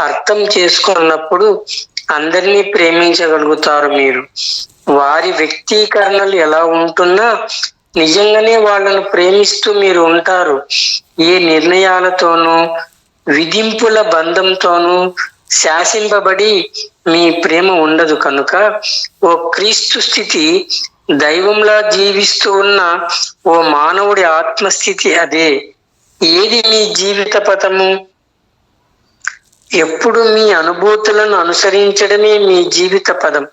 Speaker 2: అర్థం చేసుకున్నప్పుడు అందరినీ ప్రేమించగలుగుతారు. మీరు వారి వ్యక్తీకరణలు ఎలా ఉంటున్నా నిజంగానే వాళ్ళను ప్రేమిస్తూ మీరు ఉంటారు. ఏ నిర్ణయాలతోనూ విధింపుల బంధంతోనూ శాసింపబడి మీ ప్రేమ ఉండదు. కనుక ఓ క్రీస్తు స్థితి దైవంలా జీవిస్తూ ఉన్న ఓ మానవుడి ఆత్మస్థితి అదే. ఏది మీ జీవిత పథము? ఎప్పుడు మీ అనుభూతులను అనుసరించడమే మీ జీవిత పదం.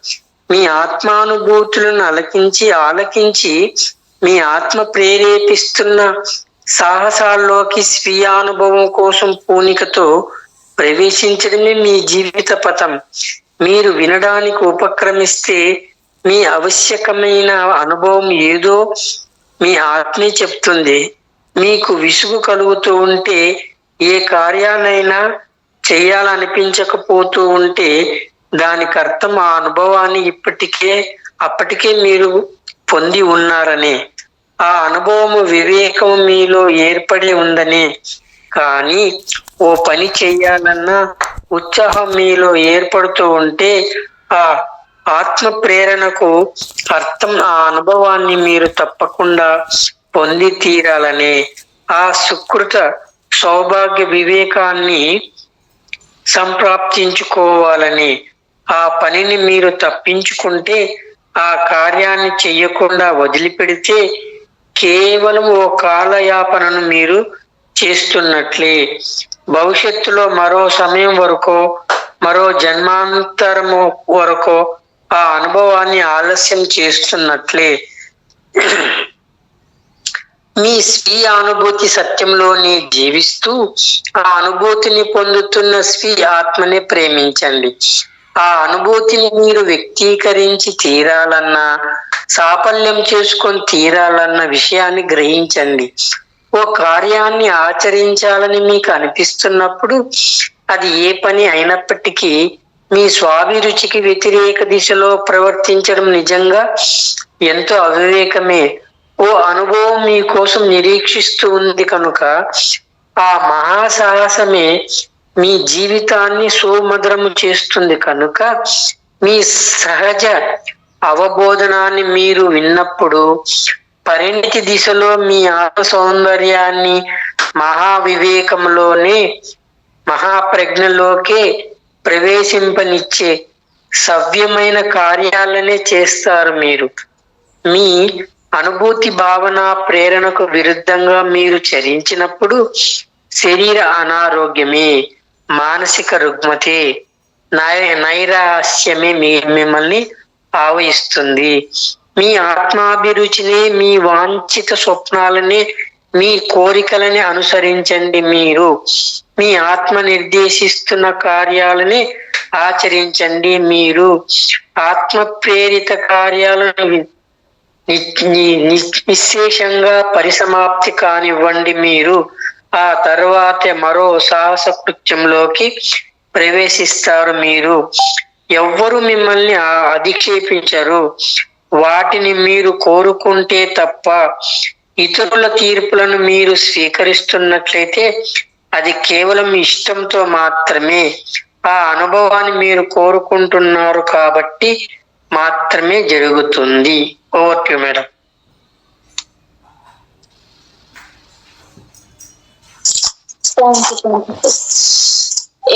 Speaker 2: మీ ఆత్మానుభూతులను ఆలకించి మీ ఆత్మ ప్రేరేపిస్తున్న సాహసాల్లోకి స్వీయ అనుభవం కోసం పూనికతో ప్రవేశించడమే మీ జీవిత పథం. మీరు వినడానికి ఉపక్రమిస్తే మీ ఆవశ్యకమైన అనుభవం ఏదో మీ ఆత్మే చెప్తుంది. మీకు విసుగు కలుగుతూ ఉంటే, ఏ కార్యాలైనా చేయాలనిపించకపోతూ ఉంటే దానికి అర్థం ఆ అనుభవాన్ని అప్పటికే మీరు పొంది ఉన్నారనే. ఆ అనుభవము వివేకం మీలో ఏర్పడి ఉందనే. కానీ ఓ పని చెయ్యాలన్న ఉత్సాహం మీలో ఏర్పడుతూ ఉంటే ఆ ఆత్మ ప్రేరణకు అర్థం ఆ అనుభవాన్ని మీరు తప్పకుండా పొంది తీరాలనే. ఆ సుకృత సౌభాగ్య వివేకాన్ని సంప్రాప్తించుకోవాలని. ఆ పనిని మీరు తప్పించుకుంటే, ఆ కార్యాన్ని చెయ్యకుండా వదిలిపెడితే కేవలం ఓ కాలయాపనను మీరు చేస్తున్నట్లే. భవిష్యత్తులో మరో సమయం వరకో మరో జన్మాంతరము వరకో ఆ అనుభవాన్ని ఆలస్యం చేస్తున్నట్లే. మీ స్వీయ అనుభూతి సత్యంలోనే జీవిస్తూ ఆ అనుభూతిని పొందుతున్న స్వీయ ఆత్మని ప్రేమించండి. ఆ అనుభూతిని మీరు వ్యక్తీకరించి తీరాలన్నా, సాఫల్యం చేసుకొని తీరాలన్న విషయాన్ని గ్రహించండి. ఓ కార్యాన్ని ఆచరించాలని మీకు అనిపిస్తున్నప్పుడు అది ఏ పని అయినప్పటికీ మీ స్వాభిరుచికి వ్యతిరేక దిశలో ప్రవర్తించడం నిజంగా ఎంతో అవివేకమే. ఓ అనుభవం మీకోసం నిరీక్షిస్తూ ఉంది కనుక ఆ మహాసాహసమే మీ జీవితాన్ని సుమధురము చేస్తుంది కనుక మీ సహజ అవబోధనాన్ని మీరు విన్నప్పుడు పరిణితి దిశలో మీ ఆత్మ సౌందర్యాన్ని మహావివేకంలోనే మహాప్రజ్ఞలోకే ప్రవేశింపనిచ్చే సవ్యమైన కార్యాలనే చేస్తారు. మీరు మీ అనుభూతి భావన ప్రేరణకు విరుద్ధంగా మీరు చరించినప్పుడు శరీర అనారోగ్యమే, మానసిక రుగ్మతే, నైరాస్యమే మిమ్మల్ని ఆవహిస్తుంది. మీ ఆత్మాభిరుచిని, మీ వాంఛిత స్వప్నాలని, మీ కోరికలని అనుసరించండి. మీరు మీ ఆత్మ నిర్దేశిస్తున్న కార్యాలని ఆచరించండి. మీరు ఆత్మ ప్రేరిత కార్యాలను నిశ్శేషంగా పరిసమాప్తి కానివ్వండి. మీరు ఆ తర్వాత మరో సాహస కృత్యంలోకి ప్రవేశిస్తారు. మీరు ఎవ్వరు మిమ్మల్ని అధిక్షేపించరు. వాటిని మీరు కోరుకుంటే తప్ప ఇతరుల తీర్పులను మీరు స్వీకరిస్తున్నట్లయితే అది కేవలం ఇష్టంతో మాత్రమే. ఆ అనుభవాన్ని మీరు కోరుకుంటున్నారు కాబట్టి మాత్రమే జరుగుతుంది. Over to madam.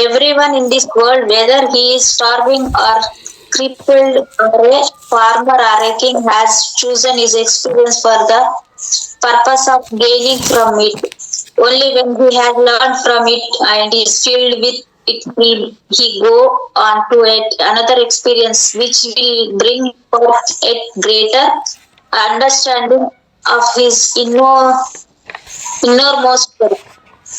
Speaker 3: Everyone in this world, whether he is starving or crippled or a farmer or a king, has chosen his experience for the purpose of gaining from it. Only when he has learned from it and is filled with it will he go on to another experience which will bring forth a greater understanding of his innermost self.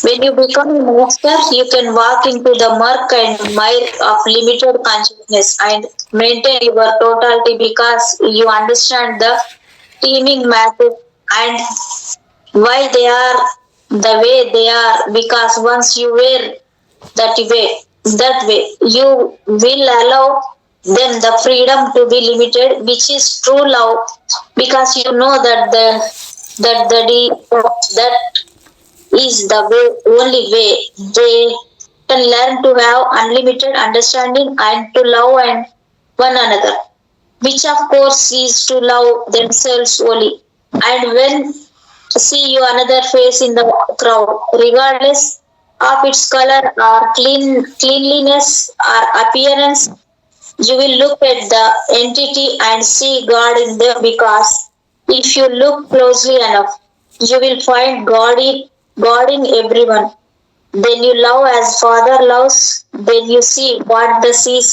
Speaker 3: When you become a master, you can walk into the murk and mire of limited consciousness and maintain your totality because you understand the teeming matter and why they are the way they are. Because once you were that way, you will allow them the freedom to be limited, which is true love, because you know that that is the only way they can learn to have unlimited understanding and to love and one another, which of course is to love themselves only. And when see you another face in the crowd, regardless of its color or cleanliness or appearance, you will look at the entity and see God in them, because if you look closely enough, you will find God in everyone. Then you love as Father loves. Then you see what the sees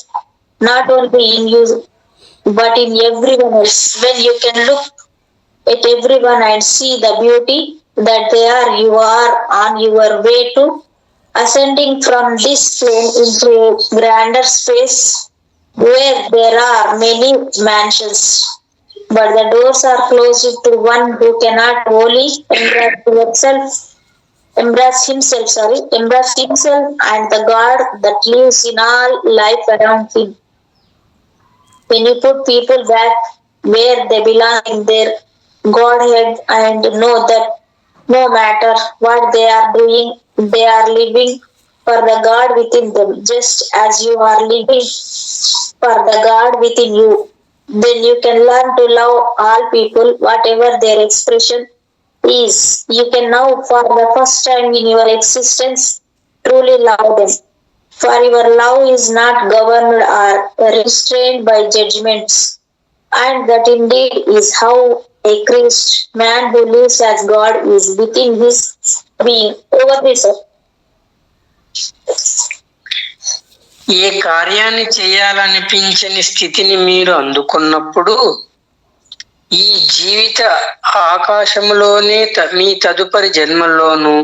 Speaker 3: not only in you but in everyone else. When you can look at everyone and see the beauty that they are, you are on your way to ascending from this plane into a grander space where there are many mansions. But the doors are closed to one who cannot wholly embrace himself and the God that lives in all life around him. When you put people back where they belong in their Godhead and know that no matter what they are doing, they are living for the God within them, just as you are living for the God within you, then you can learn to love all people, whatever their expression is. You can now, for the first time in your existence, truly love them. For your love is not governed or restrained by judgments. And that indeed is how a Christ man who lives as God is within his being. Over this, sir.
Speaker 2: ఏ కార్యాన్ని చేయాలనిపించని స్థితిని మీరు అందుకున్నప్పుడు ఈ జీవిత ఆకాశంలోనే మీ తదుపరి జన్మల్లోనూ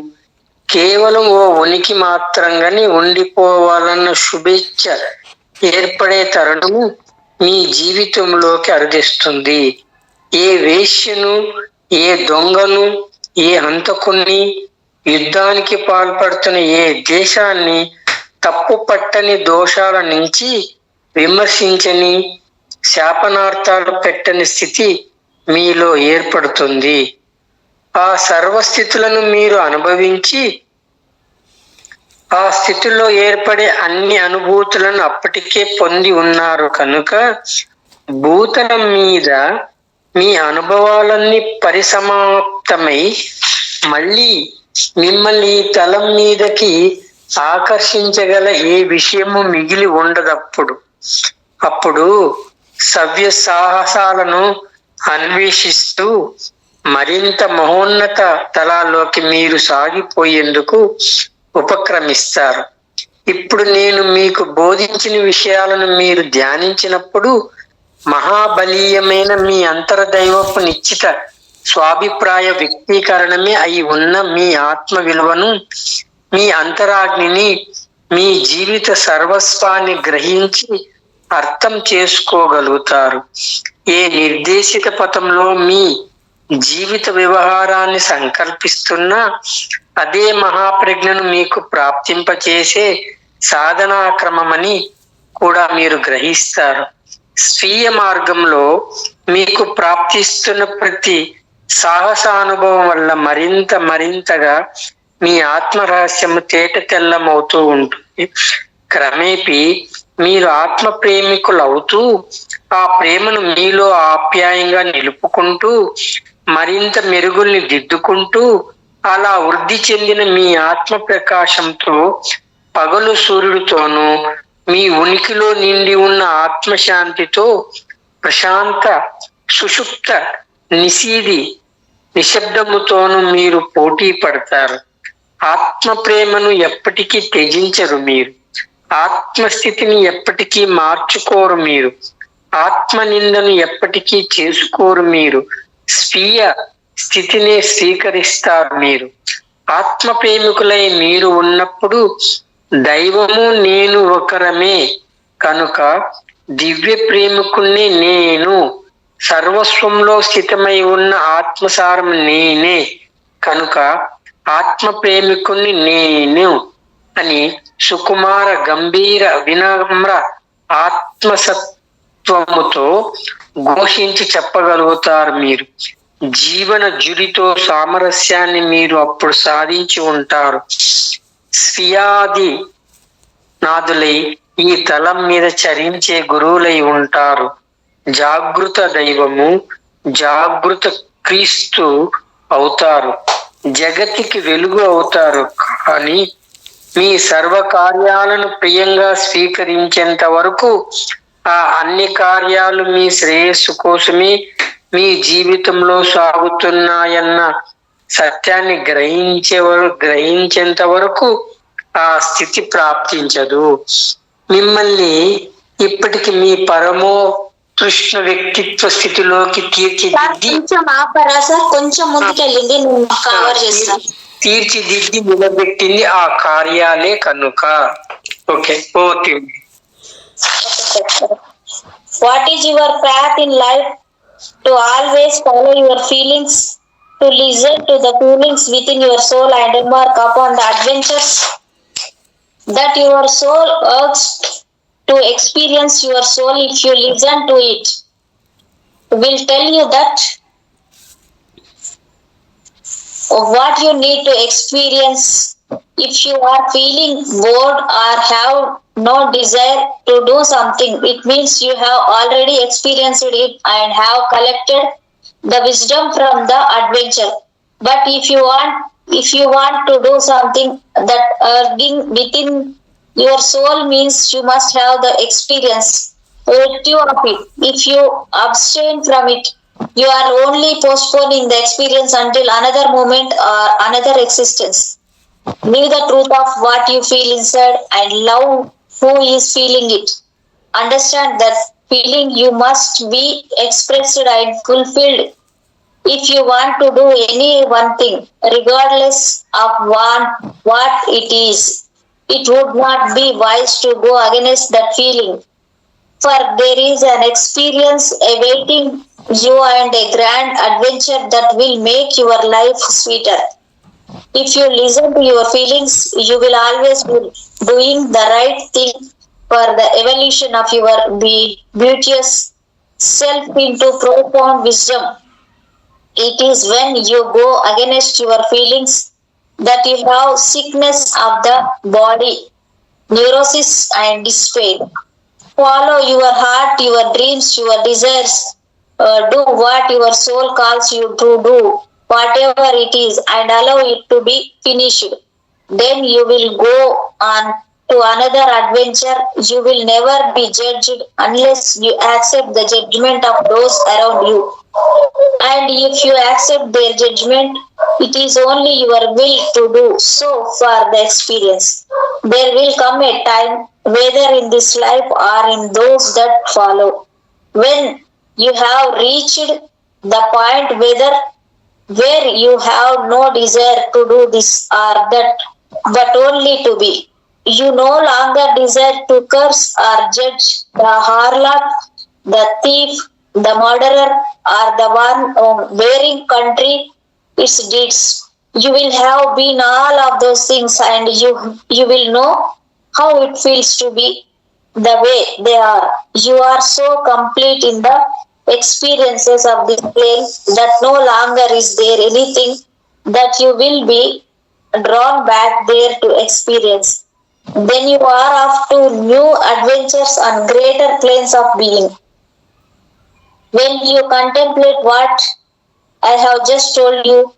Speaker 2: కేవలం ఓ ఉనికి మాత్రంగానే ఉండిపోవాలన్న శుభేచ్ఛ ఏర్పడే తరుణము మీ జీవితంలోకి అరుదిస్తుంది. ఏ వేశ్యను, ఏ దొంగను, ఏ హంతకుణ్ణి, యుద్ధానికి పాల్పడుతున్న ఏ దేశాన్ని తప్పు పట్టని దోషాల నుంచి విమర్శించని, శాపనార్థాలు పెట్టని స్థితి మీలో ఏర్పడుతుంది. ఆ సర్వస్థితులను మీరు అనుభవించి ఆ స్థితిలో ఏర్పడే అన్ని అనుభూతులను అప్పటికే పొంది ఉన్నారు కనుక భూతలం మీద మీ అనుభవాలన్నీ పరిసమాప్తమై మళ్ళీ మిమ్మల్ని ఈ తలం మీదకి ఆకర్షించగల ఏ విషయము మిగిలి ఉండదప్పుడు. అప్పుడు సవ్య సాహసాలను అన్వేషిస్తూ మరింత మహోన్నత తలాల్లోకి మీరు సాగిపోయేందుకు ఉపక్రమిస్తారు. ఇప్పుడు నేను మీకు బోధించిన విషయాలను మీరు ధ్యానించినప్పుడు మహాబలీయమైన మీ అంతర్దైవపు నిశ్చిత స్వాభిప్రాయ వ్యక్తీకరణమే అయి ఉన్న మీ ఆత్మ విలువను, మీ అంతరాగ్నిని, మీ జీవిత సర్వస్వాన్ని గ్రహించి అర్థం చేసుకోగలుగుతారు. ఏ నిర్దేశిత పథంలో మీ జీవిత వ్యవహారాన్ని సంకల్పిస్తున్నా అదే మహాప్రజ్ఞను మీకు ప్రాప్తింపచేసే సాధనా క్రమమని కూడా మీరు గ్రహిస్తారు. స్వీయ మార్గంలో మీకు ప్రాప్తిస్తున్న ప్రతి సాహసానుభవం వల్ల మరింతగా మీ ఆత్మ రహస్యము తేట తెల్లమవుతూ ఉంటుంది. క్రమేపీ మీరు ఆత్మ ప్రేమికులు అవుతూ ఆ ప్రేమను మీలో ఆప్యాయంగా నిలుపుకుంటూ మరింత మెరుగుల్ని దిద్దుకుంటూ అలా వృద్ధి చెందిన మీ ఆత్మ ప్రకాశంతో పగలు సూర్యుడితోనూ మీ ఉనికిలో నిండి ఉన్న ఆత్మశాంతితో ప్రశాంత సుషుప్త నిశ్శబ్దముతోనూ మీరు పోటీ పడతారు. ఆత్మ ప్రేమను ఎప్పటికీ త్యజించరు మీరు. ఆత్మస్థితిని ఎప్పటికీ మార్చుకోరు మీరు. ఆత్మ నిందను ఎప్పటికీ చేసుకోరు మీరు. స్వీయ స్థితిని స్వీకరిస్తారు మీరు. ఆత్మ ప్రేమికులై మీరు ఉన్నప్పుడు దైవము నేను ఒకరమే కనుక దివ్య ప్రేమికుణ్ణి నేను. సర్వస్వంలో స్థితమై ఉన్న ఆత్మసారం నేనే కనుక ఆత్మ ప్రేమికుణ్ణి నేను అని సుకుమార గంభీర వినమ్ర ఆత్మసత్వముతో ఘోషించి చెప్పగలుగుతారు మీరు. జీవన జుడితో సామరస్యాన్ని మీరు అప్పుడు సాధించి ఉంటారు. స్వీయాది నాదులై ఈ తలం మీద చరించే గురువులై ఉంటారు. జాగృత దైవము, జాగృత క్రీస్తు అవుతారు. జగతికి వెలుగు అవుతారు. కానీ మీ సర్వ కార్యాలను ప్రియంగా స్వీకరించేంత వరకు ఆ అన్ని కార్యాలు మీ శ్రేయస్సు కోసమే మీ జీవితంలో సాగుతున్నాయన్న సత్యాన్ని గ్రహించేంత వరకు ఆ స్థితి ప్రాప్తించదు. మిమ్మల్ని ఇప్పటికి మీ పరమోత్కృష్ట వ్యక్తిత్వ స్థితిలోకి తీర్చిదిద్ది నిలబెట్టింది ఆ కార్యాలే కనుక. Okay, okay.
Speaker 3: What is your path in life? To always follow your feelings, to listen to the feelings within your soul and embark upon the adventures that your soul urges to experience. Your soul, if you listen to it, will tell you that what you need to experience. If you are feeling bored or have no desire to do something, it means you have already experienced it and have collected the wisdom from the adventure. But if you want to do something, that urging within your soul means you must have the experience virtue of it. If you abstain from it, you are only postponing the experience until another moment or another existence. Live the truth of what you feel inside and love who is feeling it. Understand that feeling you must be expressed and fulfilled if you want to do any one thing, regardless of what it is. It would not be wise to go against that feeling, for there is an experience awaiting you and a grand adventure that will make your life sweeter. If you listen to your feelings, you will always be doing the right thing for the evolution of your beauteous self into profound wisdom. It is when you go against your feelings that you have sickness of the body, neurosis, and despair. Follow your heart, your dreams, your desires. Do what your soul calls you to do, whatever it is, and allow it to be finished. Then you will go on to another adventure. You will never be judged unless you accept the judgment of those around you. And if you accept their judgment, it is only your will to do so for the experience. There will come a time, whether in this life or in those that follow, when you have reached the point where you have no desire to do this or that, but only to be. You no longer desire to curse or judge the harlot, the thief, the murderer, or the one wearing country its deeds. You will have been all of those things, and you will know how it feels to be the way they are. You are so complete in the experiences of this plane that no longer is there anything that you will be drawn back there to experience. Then you are off to new adventures on greater planes of being. When you contemplate what I have just told you,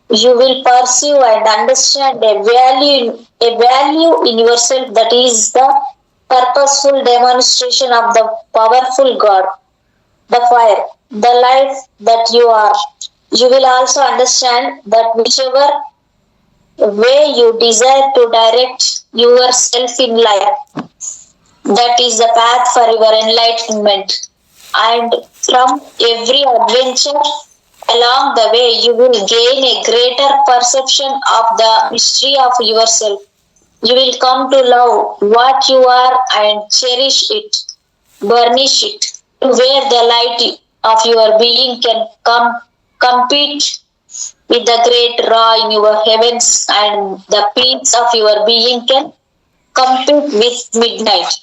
Speaker 3: you will perceive and understand a value in yourself that is the purposeful demonstration of the powerful God, the fire, the life that you are. You will also understand that whichever way you desire to direct yourself in life, that is the path for your enlightenment. And from every adventure along the way, you will gain a greater perception of the mystery of yourself. You will come to love what you are and cherish it, burnish it, to where the light of your being can compete with the great raw in your heavens, and the peace of your being can compete with midnight.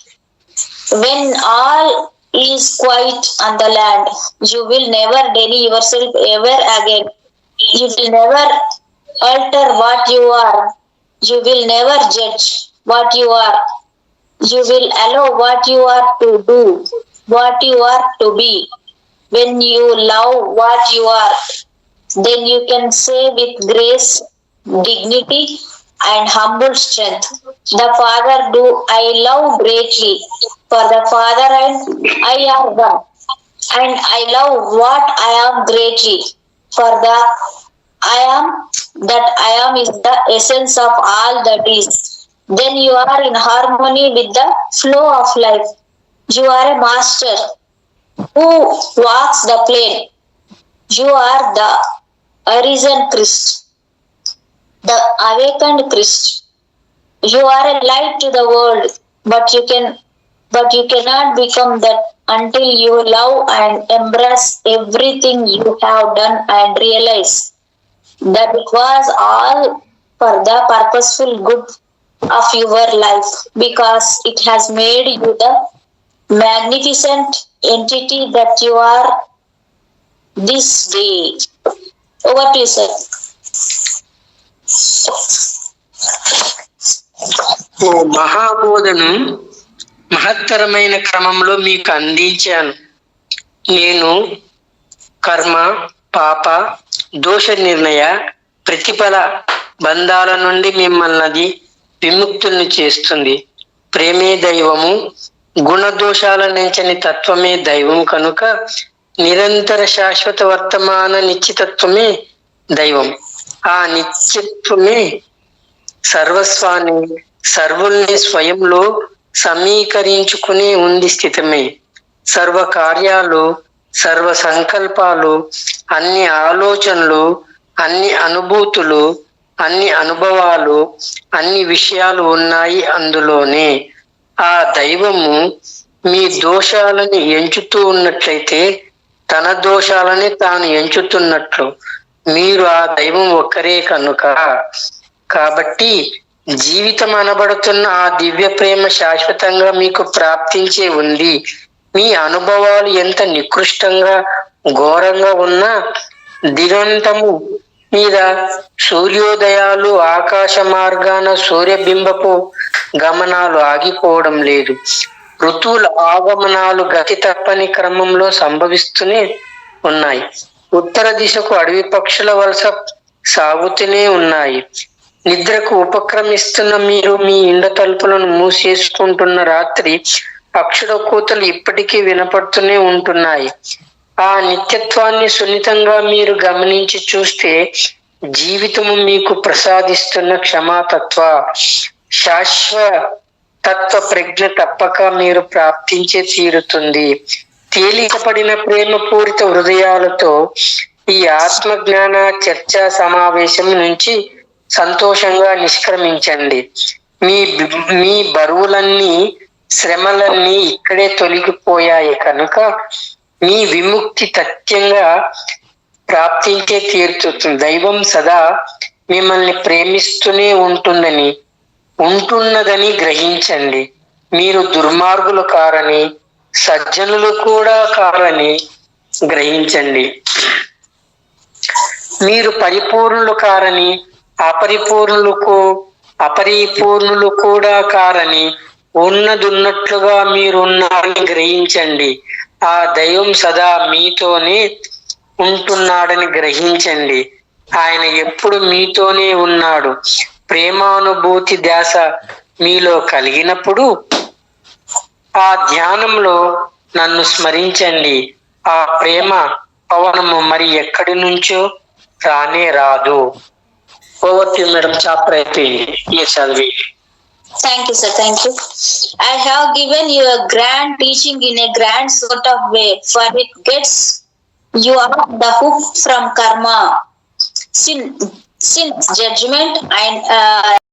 Speaker 3: When all is quiet on the land, you will never deny yourself ever again. You will never alter what you are. You will never judge what you are. You will allow what you are to do, what you are to be. When you love what you are, then you can say with grace, dignity, and humble strength, the Father do I love greatly, for the Father and I are one. And I love what I am greatly, for the I am that I am is the essence of all that is. Then you are in harmony with the flow of life. You are a master who walks the plane. You are the arisen Christ, the awakened Christ. You are a light to the world, but you cannot become that until you love and embrace everything you have done and realize that it was all for the purposeful good of your life, because it has made you the magnificent entity that you are this day. Over to you, sir.
Speaker 2: ఓ మహాబోధను మహత్తరమైన క్రమంలో మీకు అందించాను. నేను కర్మ, పాప, దోష నిర్ణయ, ప్రతిఫల బంధాల నుండి మిమ్మల్ని విముక్తుల్ని చేస్తుంది. ప్రేమే దైవము, గుణదోషాల నుంచని తత్వమే దైవం కనుక నిరంతర శాశ్వత వర్తమాన నిశ్చితత్వమే దైవం. ఆ నిత్యత్వమే సర్వస్వాన్ని, సర్వుల్ని స్వయంలో సమీకరించుకునే ఉంది స్థితమే. సర్వ కార్యాలు, సర్వ సంకల్పాలు, అన్ని ఆలోచనలు, అన్ని అనుభూతులు, అన్ని అనుభవాలు, అన్ని విషయాలు ఉన్నాయి అందులోనే. ఆ దైవము మీ దోషాలని ఎంచుతూ ఉన్నట్లయితే తన దోషాలని తాను ఎంచుతున్నట్లు. మీరు ఆ దైవం ఒక్కరే కనుక. కాబట్టి జీవితం అనబడుతున్న ఆ దివ్య ప్రేమ శాశ్వతంగా మీకు ప్రాప్తించే ఉంది. మీ అనుభవాలు ఎంత నికృష్టంగా ఘోరంగా ఉన్నా దిగంతము మీద సూర్యోదయాలు, ఆకాశ మార్గాన సూర్యబింబపు గమనాలు ఆగిపోవడం లేదు. ఋతువుల ఆగమనాలు గతి తప్పని క్రమంలో సంభవిస్తూనే ఉన్నాయి. ఉత్తర దిశకు అడవి పక్షుల వలస సాగుతూనే ఉన్నాయి. నిద్రకు ఉపక్రమిస్తున్న మీరు మీ ఇండ తలుపులను మూసేసుకుంటున్న రాత్రి పక్షుల కూతలు ఇప్పటికీ వినపడుతూనే ఉంటున్నాయి. ఆ నిత్యత్వాన్ని సున్నితంగా మీరు గమనించి చూస్తే జీవితము మీకు ప్రసాదిస్తున్న క్షమాతత్వ శాశ్వతత్వ ప్రజ్ఞ తప్పక మీరు ప్రాప్తించే తీరుతుంది. తేలికపడిన ప్రేమపూరిత హృదయాలతో ఈ ఆత్మజ్ఞాన చర్చా సమావేశం నుంచి సంతోషంగా నిష్క్రమించండి. మీ మీ బరువులన్నీ, శ్రమలన్నీ ఇక్కడే తొలగిపోయాయి కనుక మీ విముక్తి తథ్యంగా ప్రాప్తించే తీరుతుంది. దైవం సదా మిమ్మల్ని ప్రేమిస్తూనే ఉంటున్నదని గ్రహించండి. మీరు దుర్మార్గులు కారని, సజ్జనులు కూడా కారని గ్రహించండి. మీరు పరిపూర్ణులు కారని, అపరిపూర్ణులు కూడా కారని, ఉన్నదున్నట్లుగా మీరున్నారని గ్రహించండి. ఆ దైవం సదా మీతోనే ఉంటున్నాడని గ్రహించండి. ఆయన ఎప్పుడు మీతోనే ఉన్నాడు. ప్రేమానుభూతి ధ్యాస మీలో కలిగినప్పుడు ఆ ధ్యానంలో నన్ను స్మరించండి. ఆ ప్రేమ పవనము మరి ఎక్కడి నుంచో రానే రాదు. ఓవర్ మేడం, చాప్టర్ అయిపోయింది. చదివి.
Speaker 3: Thank you, sir. Thank you. I have given you a grand teaching in a grand sort of way, for it gets you off the hook from karma, sin, judgment, and